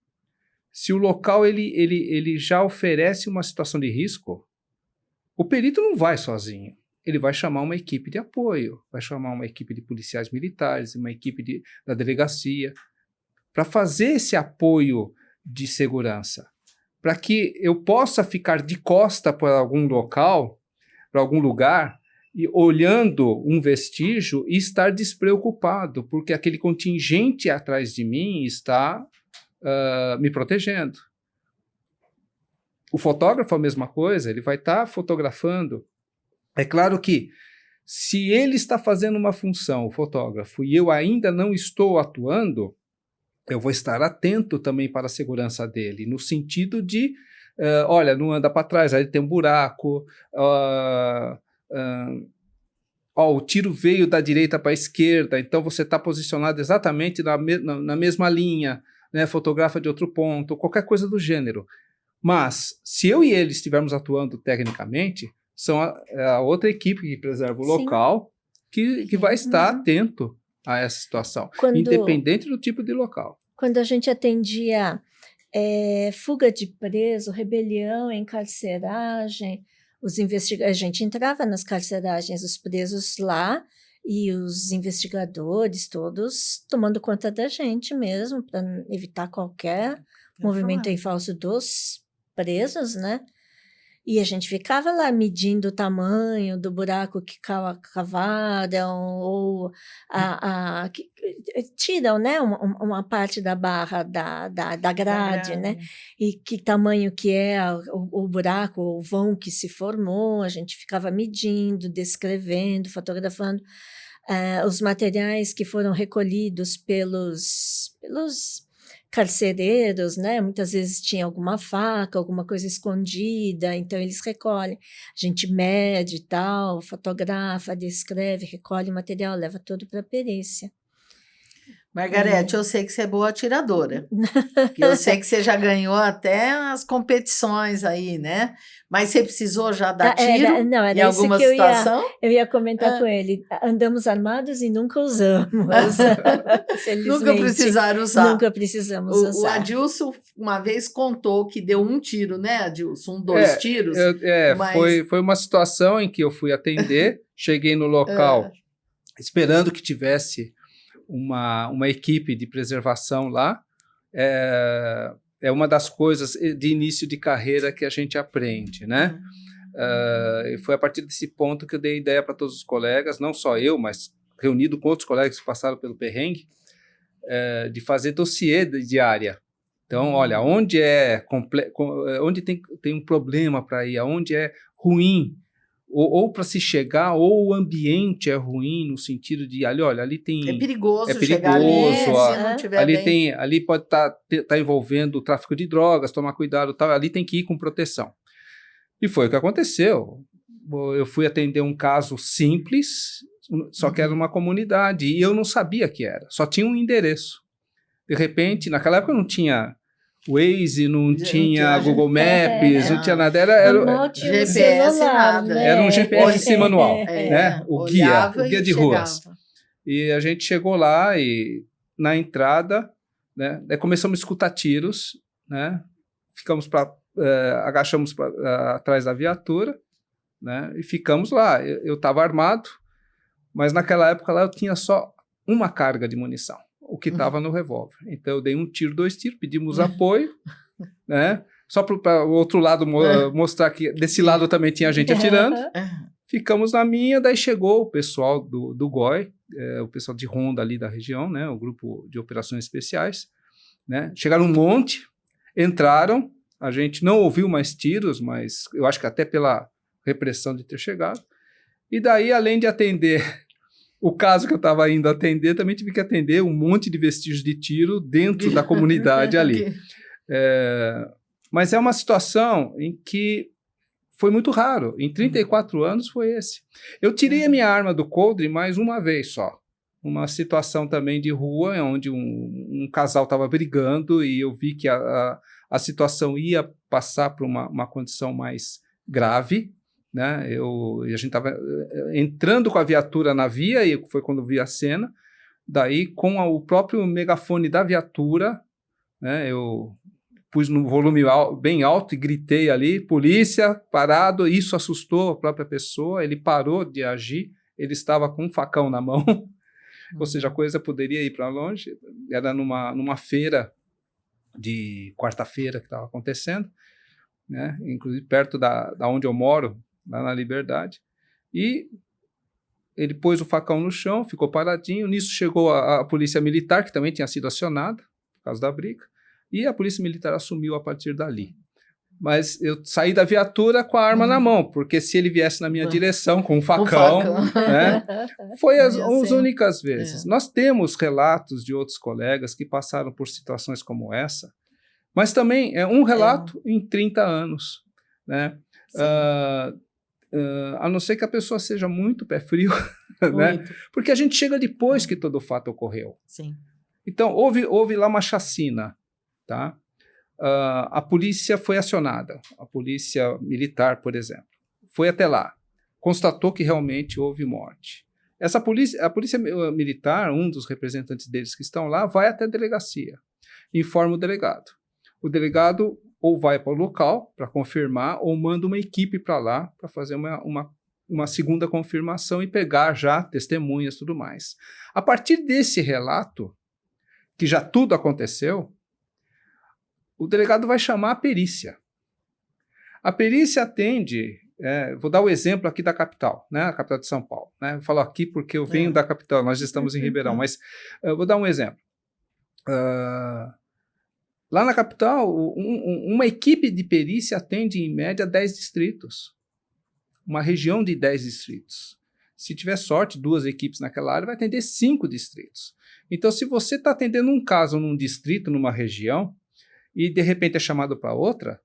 se o local ele já oferece uma situação de risco, o perito não vai sozinho. Ele vai chamar uma equipe de apoio, vai chamar uma equipe de policiais militares, uma equipe da delegacia, para fazer esse apoio de segurança, para que eu possa ficar de costa para algum local, para algum lugar, e olhando um vestígio e estar despreocupado, porque aquele contingente atrás de mim está me protegendo. O fotógrafo é a mesma coisa, ele vai estar fotografando. É claro que, se ele está fazendo uma função, o fotógrafo, e eu ainda não estou atuando, eu vou estar atento também para a segurança dele, no sentido de, olha, não anda para trás, aí tem um buraco, o tiro veio da direita para a esquerda, então você está posicionado exatamente na mesma linha, né, fotografa de outro ponto, qualquer coisa do gênero. Mas, se eu e ele estivermos atuando tecnicamente, são a outra equipe que preserva o local que vai estar atento a essa situação, independente do tipo de local. Quando a gente atendia fuga de preso, rebelião, encarceragem, a gente entrava nas carceragens, os presos lá, e os investigadores todos tomando conta da gente mesmo, para evitar qualquer movimento em falso dos presos, né? E a gente ficava lá medindo o tamanho do buraco que cavaram, ou tiram, né, uma parte da barra da grade, né? E que tamanho que é o buraco, o vão que se formou, a gente ficava medindo, descrevendo, fotografando os materiais que foram recolhidos pelos carcereiros, né? Muitas vezes tinha alguma faca, alguma coisa escondida, então eles recolhem. A gente mede e tal, fotografa, descreve, recolhe o material, leva tudo para a perícia. Margarete, eu sei que você é boa atiradora. Eu sei que você já ganhou até as competições aí, né? Mas você precisou já dar tiro não, era em alguma isso que situação? Eu ia comentar com ele. Andamos armados e nunca usamos. Nunca precisaram usar. Nunca precisamos usar. O Adilson uma vez contou que deu um tiro, né, Adilson? 2 tiros. Mas... foi uma situação em que eu fui atender, cheguei no local esperando que tivesse uma equipe de preservação lá. É uma das coisas de início de carreira que a gente aprende, né? E foi a partir desse ponto que eu dei ideia para todos os colegas, não só eu, mas reunido com outros colegas que passaram pelo perrengue, de fazer dossiê de área. Então, olha, onde tem um problema para ir, aonde é ruim, ou para se chegar, ou o ambiente é ruim no sentido de, olha, ali tem... É perigoso chegar ali, se não tiver ali pode tá envolvendo o tráfico de drogas, tomar cuidado, tal, ali tem que ir com proteção. E foi o que aconteceu. Eu fui atender um caso simples, só que era uma comunidade, e eu não sabia que era, só tinha um endereço. De repente, naquela época não tinha Waze, não tinha Google Maps, não tinha nada, era GPS, nada. Era um GPS manual, né? O guia de ruas. E a gente chegou lá e na entrada, né? Daí começamos a escutar tiros, né? Agachamos atrás da viatura, né? E ficamos lá. Eu estava armado, mas naquela época lá eu tinha só uma carga de munição, o que estava no revólver. Então eu dei 1 tiro, 2 tiros, pedimos apoio, né? Só para o outro lado mostrar que desse lado também tinha gente atirando. Ficamos na minha, daí chegou o pessoal do GOI, o pessoal de ronda ali da região, né? O grupo de operações especiais, né? Chegaram um monte, entraram, a gente não ouviu mais tiros, mas eu acho que até pela repressão de ter chegado. E daí, além de atender o caso que eu estava indo atender, também tive que atender um monte de vestígios de tiro dentro da comunidade ali. Mas é uma situação em que foi muito raro. Em 34 anos foi esse. Eu tirei a minha arma do coldre mais uma vez só. Uma situação também de rua, onde um casal estava brigando e eu vi que a situação ia passar por uma condição mais grave, né? A gente estava entrando com a viatura na via, e foi quando vi a cena. Daí, com o próprio megafone da viatura, né, eu pus no volume bem alto e gritei ali, polícia, parado. Isso assustou a própria pessoa, ele parou de agir, ele estava com um facão na mão, ou seja, a coisa poderia ir para longe. Era numa feira de quarta-feira que estava acontecendo, né, inclusive perto da onde eu moro, lá na Liberdade, e ele pôs o facão no chão, ficou paradinho. Nisso chegou a polícia militar, que também tinha sido acionada por causa da briga, e a polícia militar assumiu a partir dali. Mas eu saí da viatura com a arma na mão, porque se ele viesse na minha direção com um facão, né, foi as únicas vezes. Nós temos relatos de outros colegas que passaram por situações como essa, mas também é um relato em 30 anos, né? A não ser que a pessoa seja muito pé frio, né? Porque a gente chega depois que todo o fato ocorreu. Sim. Então, houve lá uma chacina, tá? A polícia foi acionada, a polícia militar, por exemplo, foi até lá, constatou que realmente houve morte. A polícia militar, um dos representantes deles que estão lá, vai até a delegacia, informa o delegado. O delegado ou vai para o local para confirmar, ou manda uma equipe para lá para fazer uma segunda confirmação e pegar já testemunhas e tudo mais. A partir desse relato, que já tudo aconteceu, o delegado vai chamar a perícia. A perícia atende, vou dar o exemplo aqui da capital, né, a capital de São Paulo. Né? Eu falo aqui porque eu venho da capital, nós estamos em Ribeirão, mas vou dar um exemplo. Lá na capital, uma equipe de perícia atende, em média, 10 distritos. Uma região de 10 distritos. Se tiver sorte, 2 equipes naquela área, vai atender 5 distritos. Então, se você está atendendo um caso num distrito, numa região, e de repente é chamado para outra,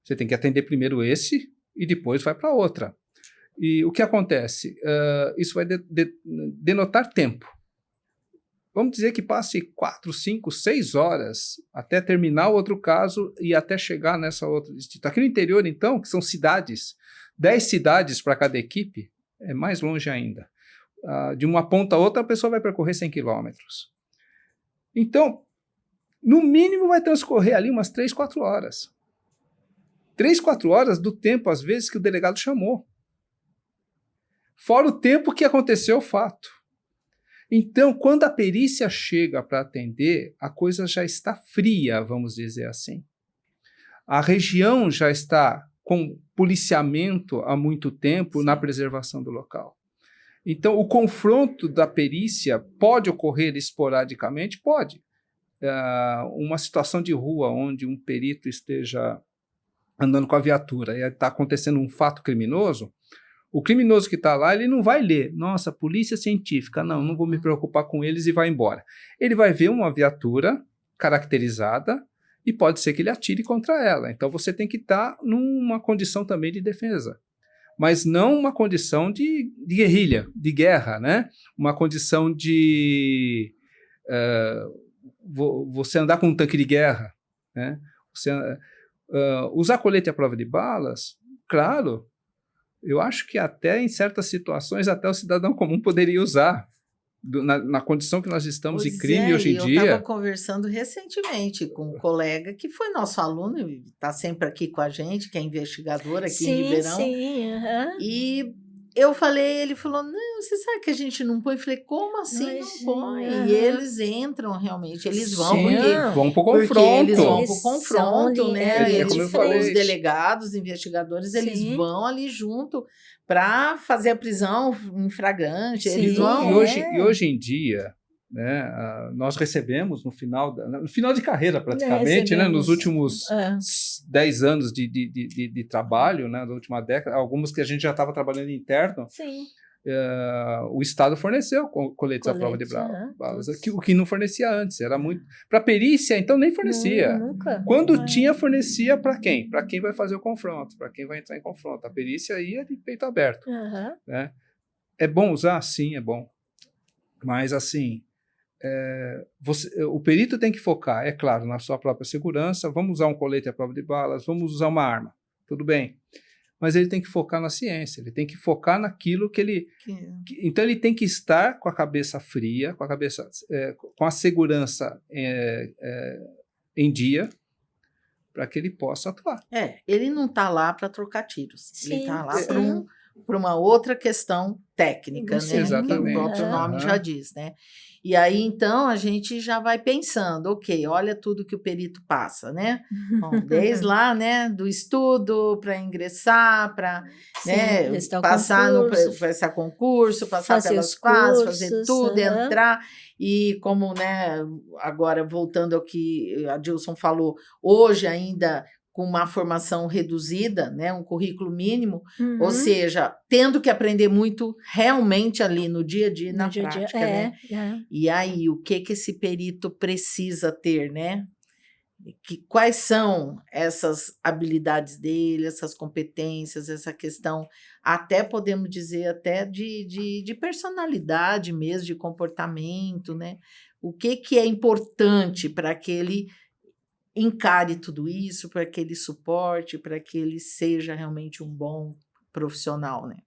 você tem que atender primeiro esse e depois vai para outra. E o que acontece? Isso vai denotar tempo. Vamos dizer que passe 4, 5, 6 horas até terminar o outro caso e até chegar nessa outra distrito. Aqui no interior, então, que são cidades, 10 cidades para cada equipe, é mais longe ainda. De uma ponta a outra, a pessoa vai percorrer 100 quilômetros. Então, no mínimo vai transcorrer ali umas 3, 4 horas. 3, 4 horas do tempo, às vezes, que o delegado chamou. Fora o tempo que aconteceu o fato. Então, quando a perícia chega para atender, a coisa já está fria, vamos dizer assim. A região já está com policiamento há muito tempo na preservação do local. Então, o confronto da perícia pode ocorrer esporadicamente? Pode. Uma situação de rua onde um perito esteja andando com a viatura e está acontecendo um fato criminoso, o criminoso que está lá, ele não vai ler, nossa, polícia científica, não vou me preocupar com eles e vai embora. Ele vai ver uma viatura caracterizada e pode ser que ele atire contra ela. Então, você tem que estar numa condição também de defesa, mas não uma condição de guerrilha, de guerra, né? Uma condição de você andar com um tanque de guerra, né? Você, usar colete à prova de balas, claro, eu acho que até em certas situações até o cidadão comum poderia usar, na condição que nós estamos de crime hoje em dia. Eu estava conversando recentemente com um colega que foi nosso aluno, está sempre aqui com a gente, que é investigador aqui em Ribeirão. E eu falei, ele falou, não, você sabe que a gente não põe? Eu falei, como assim não põe? E eles entram realmente, eles vão, vão para o confronto. Eles vão para o confronto, né? Os delegados, os investigadores, eles vão ali junto para fazer a prisão em flagrante. Eles vão. E hoje em dia, né, nós recebemos no final de carreira praticamente, né, nos últimos 10 anos de trabalho, né, da última década, alguns que a gente já estava trabalhando interno, o Estado forneceu coletes à prova de balas, o que não fornecia antes, era muito... Para perícia, então, nem fornecia. Nunca. Quando tinha, fornecia para quem? Para quem vai fazer o confronto, para quem vai entrar em confronto. A perícia ia de peito aberto. Né? É bom usar? Sim, é bom. Mas, assim... o perito tem que focar, é claro, na sua própria segurança. Vamos usar um colete à prova de balas, vamos usar uma arma, tudo bem, mas ele tem que focar na ciência, ele tem que focar naquilo que ele... Então ele tem que estar com a cabeça fria, com a segurança em dia, para que ele possa atuar. Ele não está lá para trocar tiros, ele está lá para uma outra questão técnica, né? Exatamente. Que o próprio nome já diz, né? E aí, então, a gente já vai pensando, ok, olha tudo que o perito passa, né? Bom, desde lá, né, do estudo para ingressar, para passar no concurso, passar pelas fases, fazer tudo, entrar. E como, né, agora voltando ao que a Dilson falou, hoje ainda... com uma formação reduzida, né, um currículo mínimo, ou seja, tendo que aprender muito realmente ali no dia a dia, na prática, né? E aí, o que esse perito precisa ter, né? Quais são essas habilidades dele, essas competências, essa questão, até podemos dizer, até de personalidade mesmo, de comportamento, né? O que é importante para que ele encare tudo isso, para que ele suporte, para que ele seja realmente um bom profissional, né?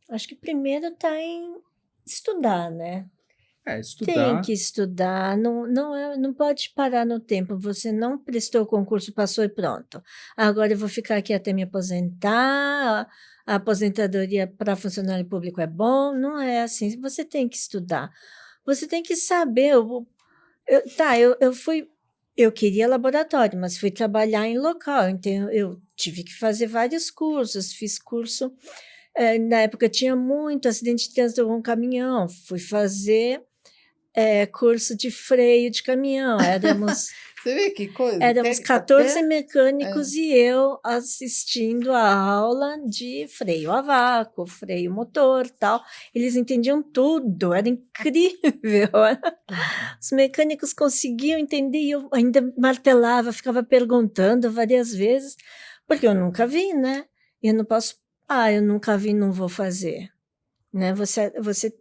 Acho que primeiro está em estudar, né? Estudar. Tem que estudar, não pode parar no tempo, você não prestou o concurso, passou e pronto. Agora eu vou ficar aqui até me aposentar, a aposentadoria para funcionário público é bom, não é assim, você tem que estudar. Você tem que saber, eu queria laboratório, mas fui trabalhar em local, então eu tive que fazer vários cursos, fiz curso, na época tinha muito acidente de trânsito com caminhão, fui fazer curso de freio de caminhão, éramos... Você vê que coisa? Éramos 14 mecânicos e eu assistindo a aula de freio a vácuo, freio motor, tal. Eles entendiam tudo, era incrível. Os mecânicos conseguiam entender e eu ainda martelava, ficava perguntando várias vezes, porque eu nunca vi, né? Eu não posso, eu nunca vi, não vou fazer. Né? Você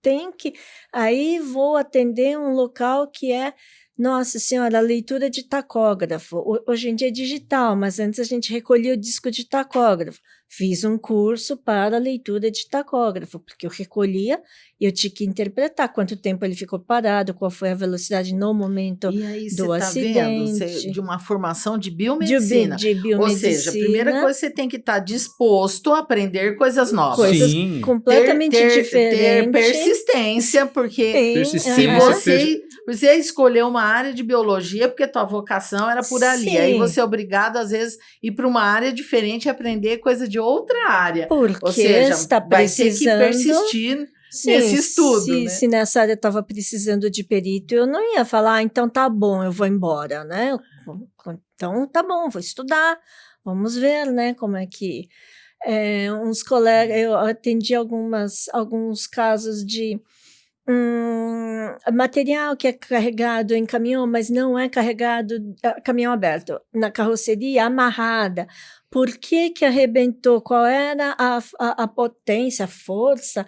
tem que... Aí vou atender um local que é... Nossa Senhora, a leitura de tacógrafo. Hoje em dia é digital, mas antes a gente recolhia o disco de tacógrafo. Fiz um curso para a leitura de tacógrafo, porque eu recolhia e eu tinha que interpretar quanto tempo ele ficou parado, qual foi a velocidade no momento do acidente. E aí você tá vendo, de uma formação de biomedicina. De biomedicina. Ou seja, a primeira coisa, você tem que estar disposto a aprender coisas novas. Coisas completamente diferentes. Ter persistência, porque se você escolheu uma área de biologia, porque tua vocação era por ali. Sim. Aí você é obrigado, às vezes, ir para uma área diferente e aprender coisa de outra área. Porque ou seja, está vai ter que persistir nesse estudo. Se nessa área estava precisando de perito, eu não ia falar, então tá bom, eu vou embora, né? Então tá bom, vou estudar, vamos ver, né, como é que... uns colegas, eu atendi alguns casos de material que é carregado em caminhão, mas não é carregado, caminhão aberto, na carroceria amarrada. Por que arrebentou? Qual era a potência, a força,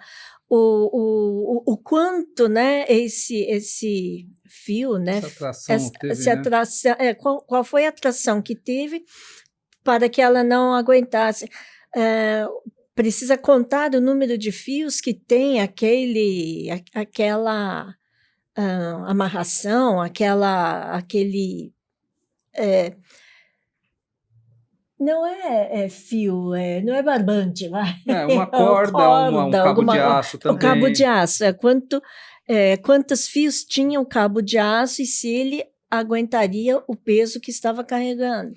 o quanto, né, esse fio, né? Essa atração, qual foi a atração que teve para que ela não aguentasse? Precisa contar o número de fios que tem aquela amarração, aquele... não é fio, não é barbante, vai. Uma corda, um cabo de aço também. O cabo de aço, quantos fios tinha o cabo de aço e se ele aguentaria o peso que estava carregando.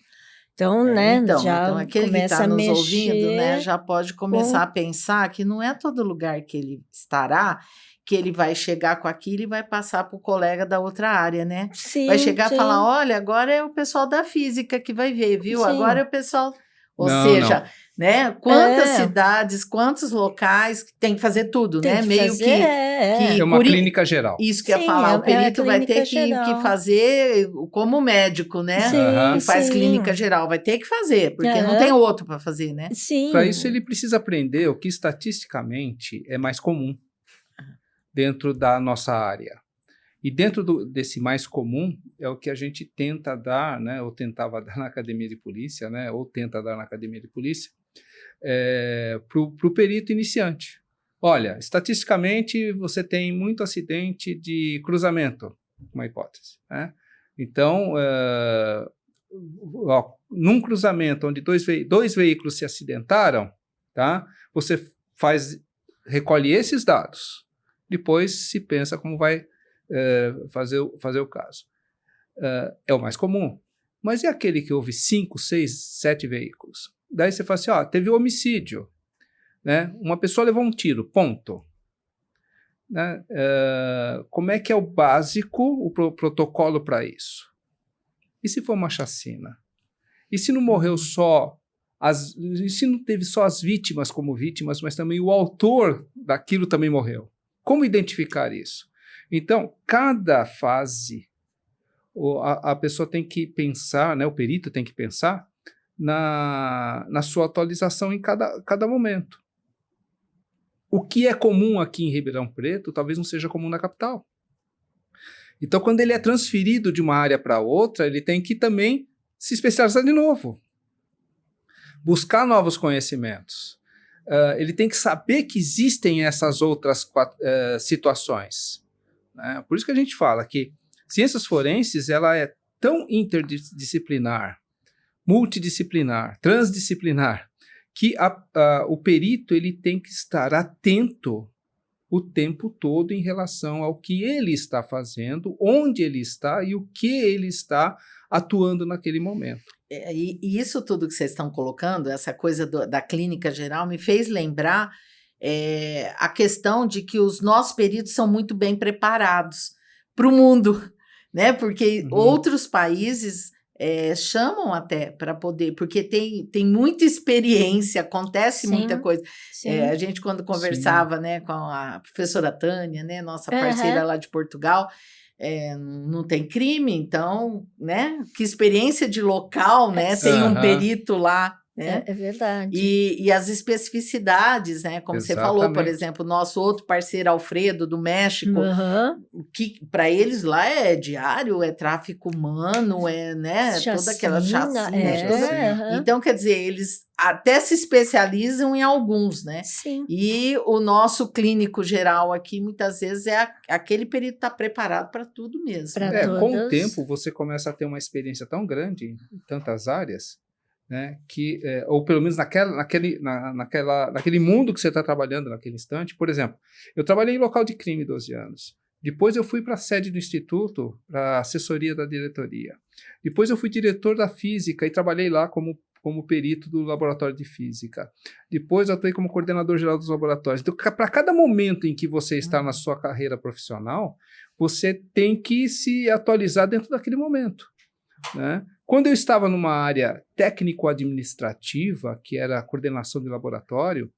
Então, né, já aquele começa que está nos ouvindo, né, já pode começar a pensar que não é todo lugar que ele estará que ele vai chegar com aquilo e vai passar para o colega da outra área, né? Sim, vai chegar e falar, olha, agora é o pessoal da física que vai ver, viu? Sim. Agora é o pessoal... Ou seja, né? Quantas cidades, quantos locais, tem que fazer tudo, né? Meio que é uma clínica geral. Isso que eu ia falar, o perito vai ter que fazer como médico, né? Sim, que faz clínica geral, vai ter que fazer, porque não tem outro para fazer, né? Sim. Para isso ele precisa aprender o que estatisticamente é mais comum dentro da nossa área. E dentro desse mais comum é o que a gente tenta dar, né, ou tentava dar na academia de polícia, né, ou tenta dar na academia de polícia, para o perito iniciante. Olha, estatisticamente você tem muito acidente de cruzamento, uma hipótese, né? Então, num cruzamento onde dois veículos se acidentaram, tá? Você recolhe esses dados, depois se pensa como vai fazer o caso. É o mais comum. Mas e aquele que houve 5, 6, 7 veículos? Daí você fala assim, teve homicídio, né? Uma pessoa levou um tiro, ponto. Né? Como é que é o básico, o protocolo para isso? E se for uma chacina? E se não morreu e se não teve só as vítimas como vítimas, mas também o autor daquilo também morreu? Como identificar isso? Então, cada fase, a pessoa tem que pensar, né, o perito tem que pensar na sua atualização em cada momento. O que é comum aqui em Ribeirão Preto, talvez não seja comum na capital. Então, quando ele é transferido de uma área para outra, ele tem que também se especializar de novo. Buscar novos conhecimentos. Ele tem que saber que existem essas outras situações. Né? Por isso que a gente fala que ciências forenses ela é tão interdisciplinar, multidisciplinar, transdisciplinar, que o perito ele tem que estar atento o tempo todo em relação ao que ele está fazendo, onde ele está e o que ele está atuando naquele momento. e isso tudo que vocês estão colocando, essa coisa da clínica geral, me fez lembrar a questão de que os nossos peritos são muito bem preparados para o mundo, né? Porque outros países chamam até para poder, porque tem muita experiência, acontece muita coisa. A gente, quando conversava, né, com a professora Tânia, né, nossa parceira lá de Portugal, não tem crime, então, né? Que experiência de local, né? Tem um perito lá. Né? É verdade. E as especificidades, né? Como você falou, por exemplo, nosso outro parceiro Alfredo, do México, que para eles lá é diário, é tráfico humano, né? Toda aquela chacina. Então, quer dizer, eles até se especializam em alguns, né? Sim. E o nosso clínico geral aqui, muitas vezes, aquele perito está preparado para tudo mesmo. Com o tempo, você começa a ter uma experiência tão grande em tantas áreas, né, que, ou pelo menos naquele mundo que você está trabalhando naquele instante. Por exemplo, eu trabalhei em local de crime 12 anos. Depois eu fui para a sede do instituto, para a assessoria da diretoria. Depois eu fui diretor da física e trabalhei lá como perito do laboratório de física. Depois eu atuei como coordenador geral dos laboratórios. Então, para cada momento em que você está na sua carreira profissional, você tem que se atualizar dentro daquele momento, né? Quando eu estava numa área técnico-administrativa, que era a coordenação de laboratório,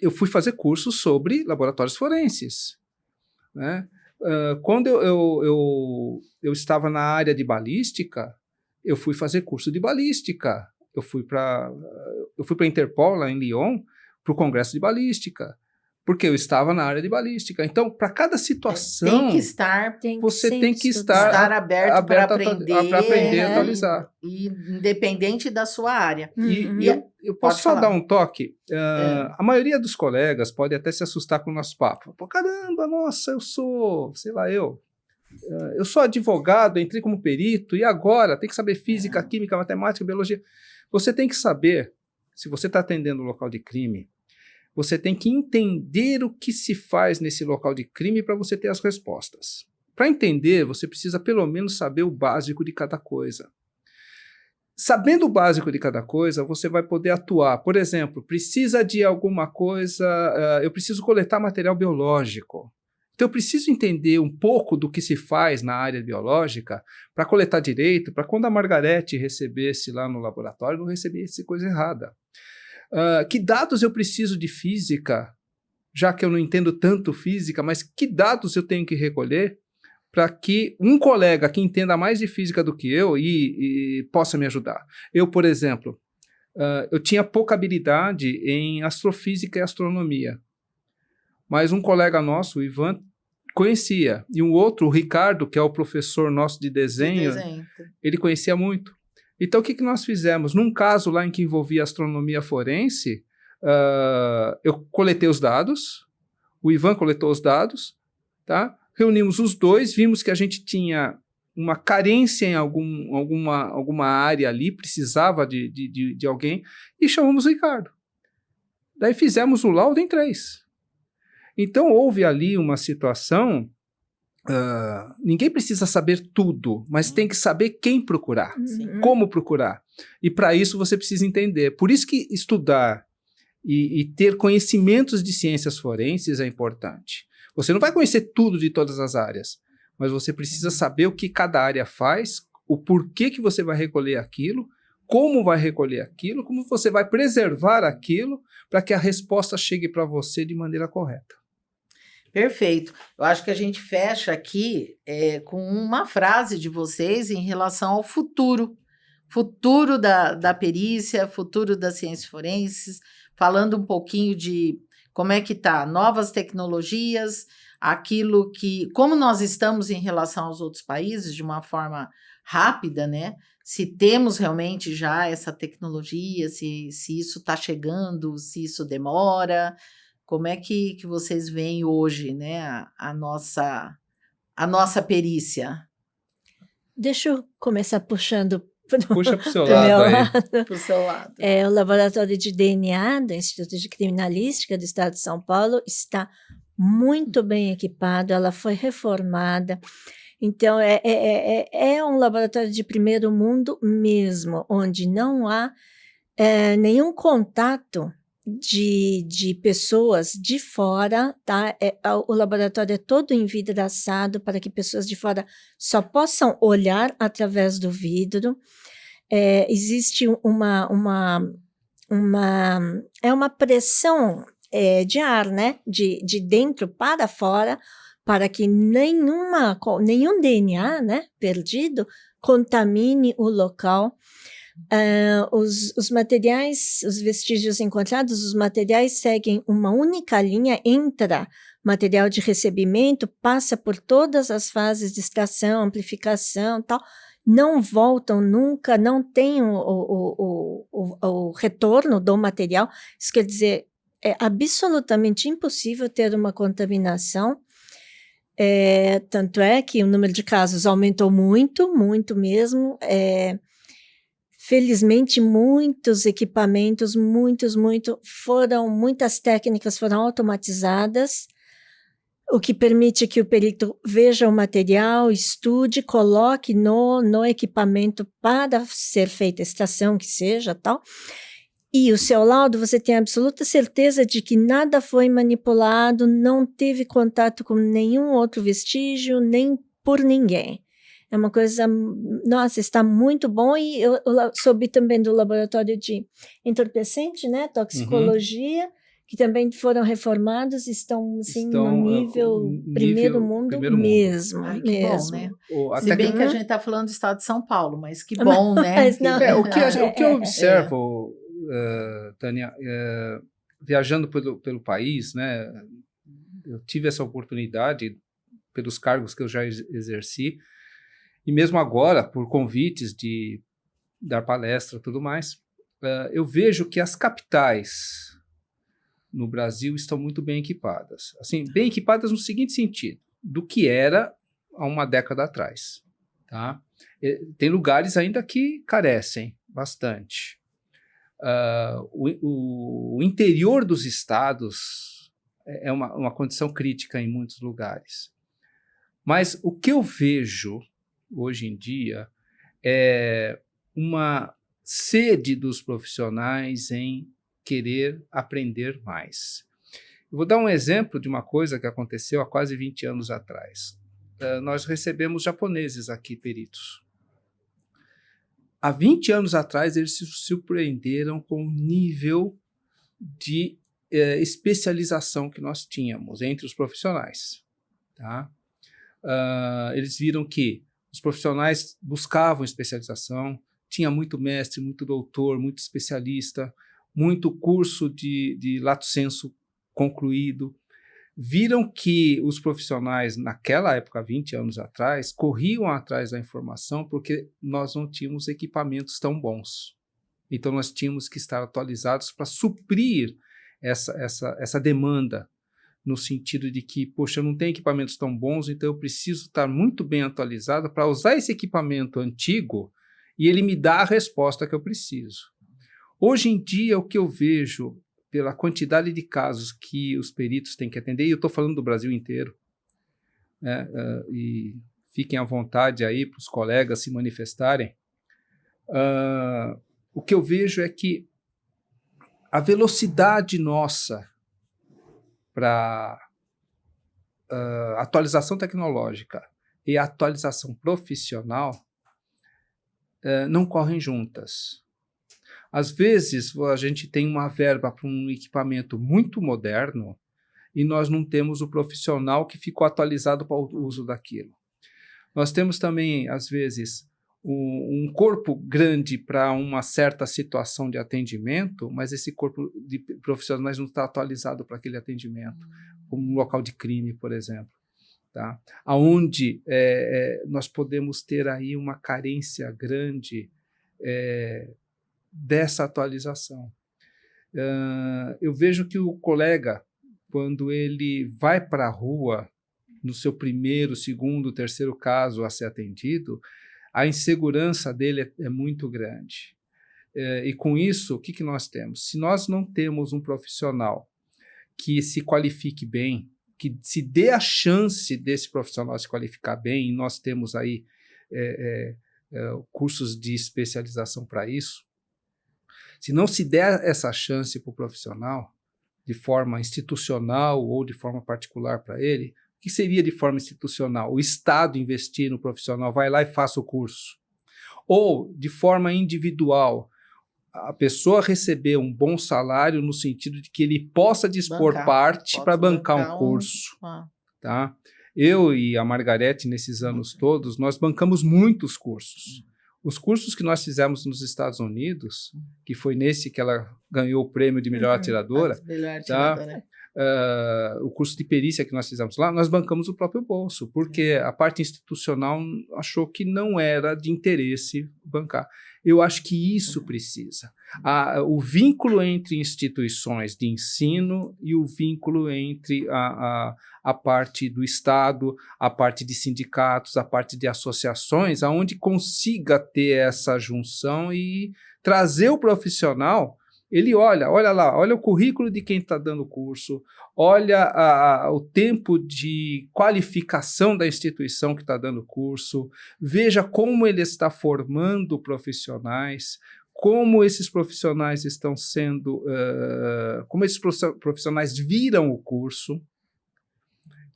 eu fui fazer cursos sobre laboratórios forenses, né? Quando eu estava na área de balística, eu fui fazer curso de balística. Eu fui para a Interpol, lá em Lyon, para o Congresso de Balística, porque eu estava na área de balística. Então, para cada situação, você tem que estar aberto para aprender e atualizar. E independente da sua área. E eu posso só dar um toque? A maioria dos colegas pode até se assustar com o nosso papo. Pô, caramba, nossa, eu sou sou advogado, entrei como perito, e agora? Tem que saber física, química, matemática, biologia. Você tem que saber, se você está atendendo um local de crime, você tem que entender o que se faz nesse local de crime para você ter as respostas. Para entender, você precisa pelo menos saber o básico de cada coisa. Sabendo o básico de cada coisa, você vai poder atuar. Por exemplo, precisa de alguma coisa, eu preciso coletar material biológico. Então, eu preciso entender um pouco do que se faz na área biológica para coletar direito, para quando a Margarete recebesse lá no laboratório, não recebesse coisa errada. Que dados eu preciso de física, já que eu não entendo tanto física, mas que dados eu tenho que recolher para que um colega que entenda mais de física do que eu e possa me ajudar. Eu, por exemplo, eu tinha pouca habilidade em astrofísica e astronomia, mas um colega nosso, o Ivan, conhecia, e um outro, o Ricardo, que é o professor nosso de desenho. Ele conhecia muito. Então, o que nós fizemos? Num caso lá em que envolvia astronomia forense, eu coletei os dados, o Ivan coletou os dados, tá? Reunimos os dois, vimos que a gente tinha uma carência em alguma área ali, precisava de alguém, e chamamos o Ricardo. Daí fizemos o laudo em 3. Então, houve ali uma situação... ninguém precisa saber tudo, mas tem que saber quem procurar, como procurar. E para isso você precisa entender. Por isso que estudar e ter conhecimentos de ciências forenses é importante. Você não vai conhecer tudo de todas as áreas, mas você precisa saber o que cada área faz, o porquê que você vai recolher aquilo, como vai recolher aquilo, como você vai preservar aquilo para que a resposta chegue para você de maneira correta. Perfeito. Eu acho que a gente fecha aqui com uma frase de vocês em relação ao futuro da perícia, futuro das ciências forenses, falando um pouquinho de como é que está novas tecnologias, como nós estamos em relação aos outros países de uma forma rápida, né? Se temos realmente já essa tecnologia, se isso está chegando, se isso demora. Como é que vocês veem hoje, né, a nossa perícia? Deixa eu começar puxando Puxa para o seu lado aí. Pro seu lado. O Laboratório de DNA do Instituto de Criminalística do Estado de São Paulo está muito bem equipado, ela foi reformada. Então, é um laboratório de primeiro mundo mesmo, onde não há nenhum contato de pessoas de fora, tá? O laboratório é todo envidraçado para que pessoas de fora só possam olhar através do vidro. Existe uma pressão de ar, né? De dentro para fora, para que nenhum DNA, né, perdido contamine o local. Os materiais, os vestígios encontrados, os materiais seguem uma única linha, entra material de recebimento, passa por todas as fases de extração, amplificação e tal, não voltam nunca, não tem o retorno do material. Isso quer dizer, é absolutamente impossível ter uma contaminação. Tanto é que o número de casos aumentou muito, muito mesmo. Felizmente, muitos equipamentos, muitas técnicas foram automatizadas, o que permite que o perito veja o material, estude, coloque no equipamento para ser feita a extração, que seja, tal. E o seu laudo, você tem absoluta certeza de que nada foi manipulado, não teve contato com nenhum outro vestígio, nem por ninguém. É uma coisa, nossa, está muito bom. E eu soube também do laboratório de entorpecente, né, toxicologia, que também foram reformados, estão assim, no nível primeiro mundo mesmo. Ai, que bom, né? Se bem que a gente está falando do estado de São Paulo, mas que bom, né? O que eu observo, Tânia, viajando pelo país, né, eu tive essa oportunidade pelos cargos que eu já exerci, e mesmo agora, por convites de dar palestra e tudo mais, eu vejo que as capitais no Brasil estão muito bem equipadas. Assim, bem equipadas no seguinte sentido, do que era há uma década atrás. Tá? Tem lugares ainda que carecem bastante. O interior dos estados é uma condição crítica em muitos lugares. Mas o que eu vejo hoje em dia é uma sede dos profissionais em querer aprender mais. Eu vou dar um exemplo de uma coisa que aconteceu há quase 20 anos atrás. Nós recebemos japoneses aqui, peritos. Há 20 anos atrás, eles se surpreenderam com o nível de especialização que nós tínhamos entre os profissionais. Tá? Eles viram que os profissionais buscavam especialização, tinha muito mestre, muito doutor, muito especialista, muito curso de lato sensu concluído. Viram que os profissionais, naquela época, 20 anos atrás, corriam atrás da informação porque nós não tínhamos equipamentos tão bons. Então, nós tínhamos que estar atualizados para suprir essa demanda, no sentido de que, poxa, eu não tenho equipamentos tão bons, então eu preciso estar muito bem atualizado para usar esse equipamento antigo e ele me dá a resposta que eu preciso. Hoje em dia, o que eu vejo, pela quantidade de casos que os peritos têm que atender, e eu estou falando do Brasil inteiro, né, e fiquem à vontade aí para os colegas se manifestarem, o que eu vejo é que a velocidade nossa para atualização tecnológica e a atualização profissional não correm juntas. Às vezes, a gente tem uma verba para um equipamento muito moderno e nós não temos o profissional que ficou atualizado para o uso daquilo. Nós temos também, às vezes, um corpo grande para uma certa situação de atendimento, mas esse corpo de profissionais não está atualizado para aquele atendimento, como um local de crime, por exemplo. Tá? Onde nós podemos ter aí uma carência grande dessa atualização. Eu vejo que o colega, quando ele vai para a rua, no seu primeiro, segundo, terceiro caso a ser atendido, a insegurança dele é muito grande. E com isso, o que nós temos? Se nós não temos um profissional que se qualifique bem, que se dê a chance desse profissional se qualificar bem, e nós temos aí cursos de especialização para isso. Se não se der essa chance para o profissional, de forma institucional ou de forma particular para ele, o que seria de forma institucional? O Estado investir no profissional, vai lá e faça o curso. Ou, de forma individual, a pessoa receber um bom salário no sentido de que ele possa dispor parte para bancar um curso. Tá? Eu e a Margarete, nesses anos todos, nós bancamos muitos cursos. Os cursos que nós fizemos nos Estados Unidos, que foi nesse que ela ganhou o prêmio de melhor atiradora, tá? O curso de perícia que nós fizemos lá, nós bancamos o próprio bolso, porque a parte institucional achou que não era de interesse bancar. Eu acho que isso precisa. O vínculo entre instituições de ensino e o vínculo entre a parte do Estado, a parte de sindicatos, a parte de associações, aonde consiga ter essa junção e trazer o profissional. Ele olha lá, olha o currículo de quem está dando o curso, olha o tempo de qualificação da instituição que está dando o curso, veja como ele está formando profissionais, como esses profissionais estão sendo, como esses profissionais viram o curso.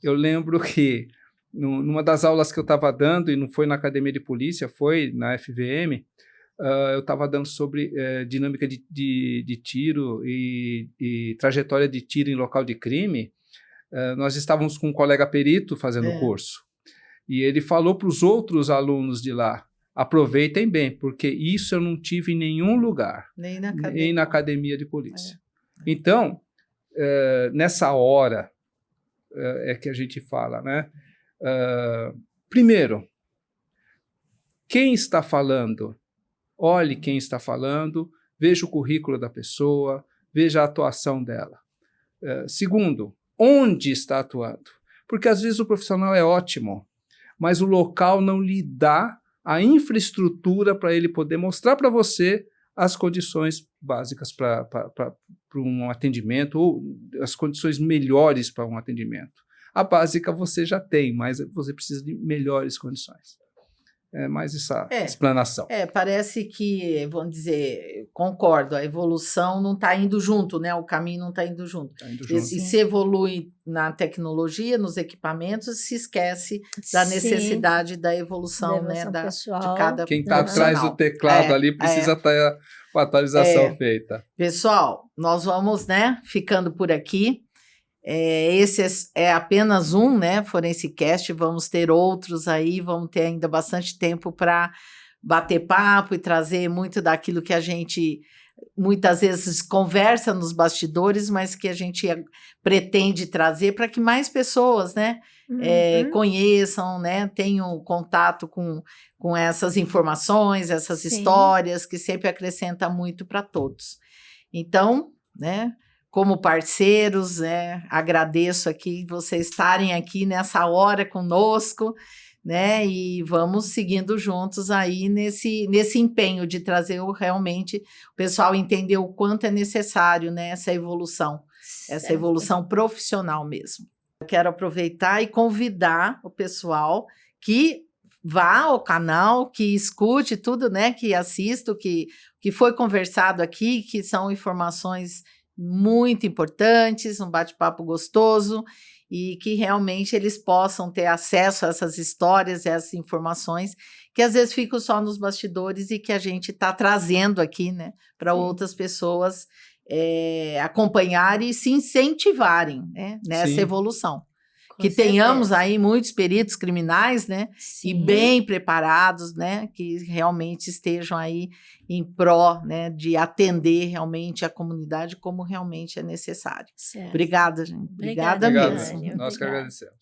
Eu lembro que, numa das aulas que eu estava dando, e não foi na Academia de Polícia, foi na FVM, eu estava dando sobre dinâmica de tiro e trajetória de tiro em local de crime. Nós estávamos com um colega perito fazendo o curso. E ele falou para os outros alunos de lá, aproveitem bem, porque isso eu não tive em nenhum lugar, nem na academia de polícia. Então, nessa hora é que a gente fala, né? Primeiro, quem está falando? Olhe quem está falando, veja o currículo da pessoa, veja a atuação dela. Segundo, onde está atuando? Porque às vezes o profissional é ótimo, mas o local não lhe dá a infraestrutura para ele poder mostrar para você as condições básicas para um atendimento, ou as condições melhores para um atendimento. A básica você já tem, mas você precisa de melhores condições. Mais essa explanação. Parece que, vamos dizer, concordo, a evolução não está indo junto, né? O caminho não está indo junto. E se evolui na tecnologia, nos equipamentos, se esquece da necessidade da evolução, né? De cada quem está atrás do teclado ali precisa ter a atualização feita. Pessoal, nós vamos, né, ficando por aqui. Esse é apenas um, né, ForenseCast, vamos ter outros aí, vamos ter ainda bastante tempo para bater papo e trazer muito daquilo que a gente muitas vezes conversa nos bastidores, mas que a gente pretende trazer para que mais pessoas, né, conheçam, né, tenham contato com essas informações, essas histórias, que sempre acrescenta muito para todos. Então, né, como parceiros, agradeço aqui vocês estarem aqui nessa hora conosco, né? E vamos seguindo juntos aí nesse empenho de trazer realmente o pessoal entender o quanto é necessário, né, essa evolução profissional mesmo. Eu quero aproveitar e convidar o pessoal que vá ao canal, que escute tudo, né? Que assista o que foi conversado aqui, que são informações muito importantes, um bate-papo gostoso, e que realmente eles possam ter acesso a essas histórias, a essas informações, que às vezes ficam só nos bastidores e que a gente está trazendo aqui, né, para outras pessoas acompanharem e se incentivarem, né, nessa evolução. Que tenhamos aí muitos peritos criminais, né? E bem preparados, né? Que realmente estejam aí em pró, né? De atender realmente a comunidade como realmente é necessário. Obrigada, gente. Obrigada mesmo. Nós que agradecemos.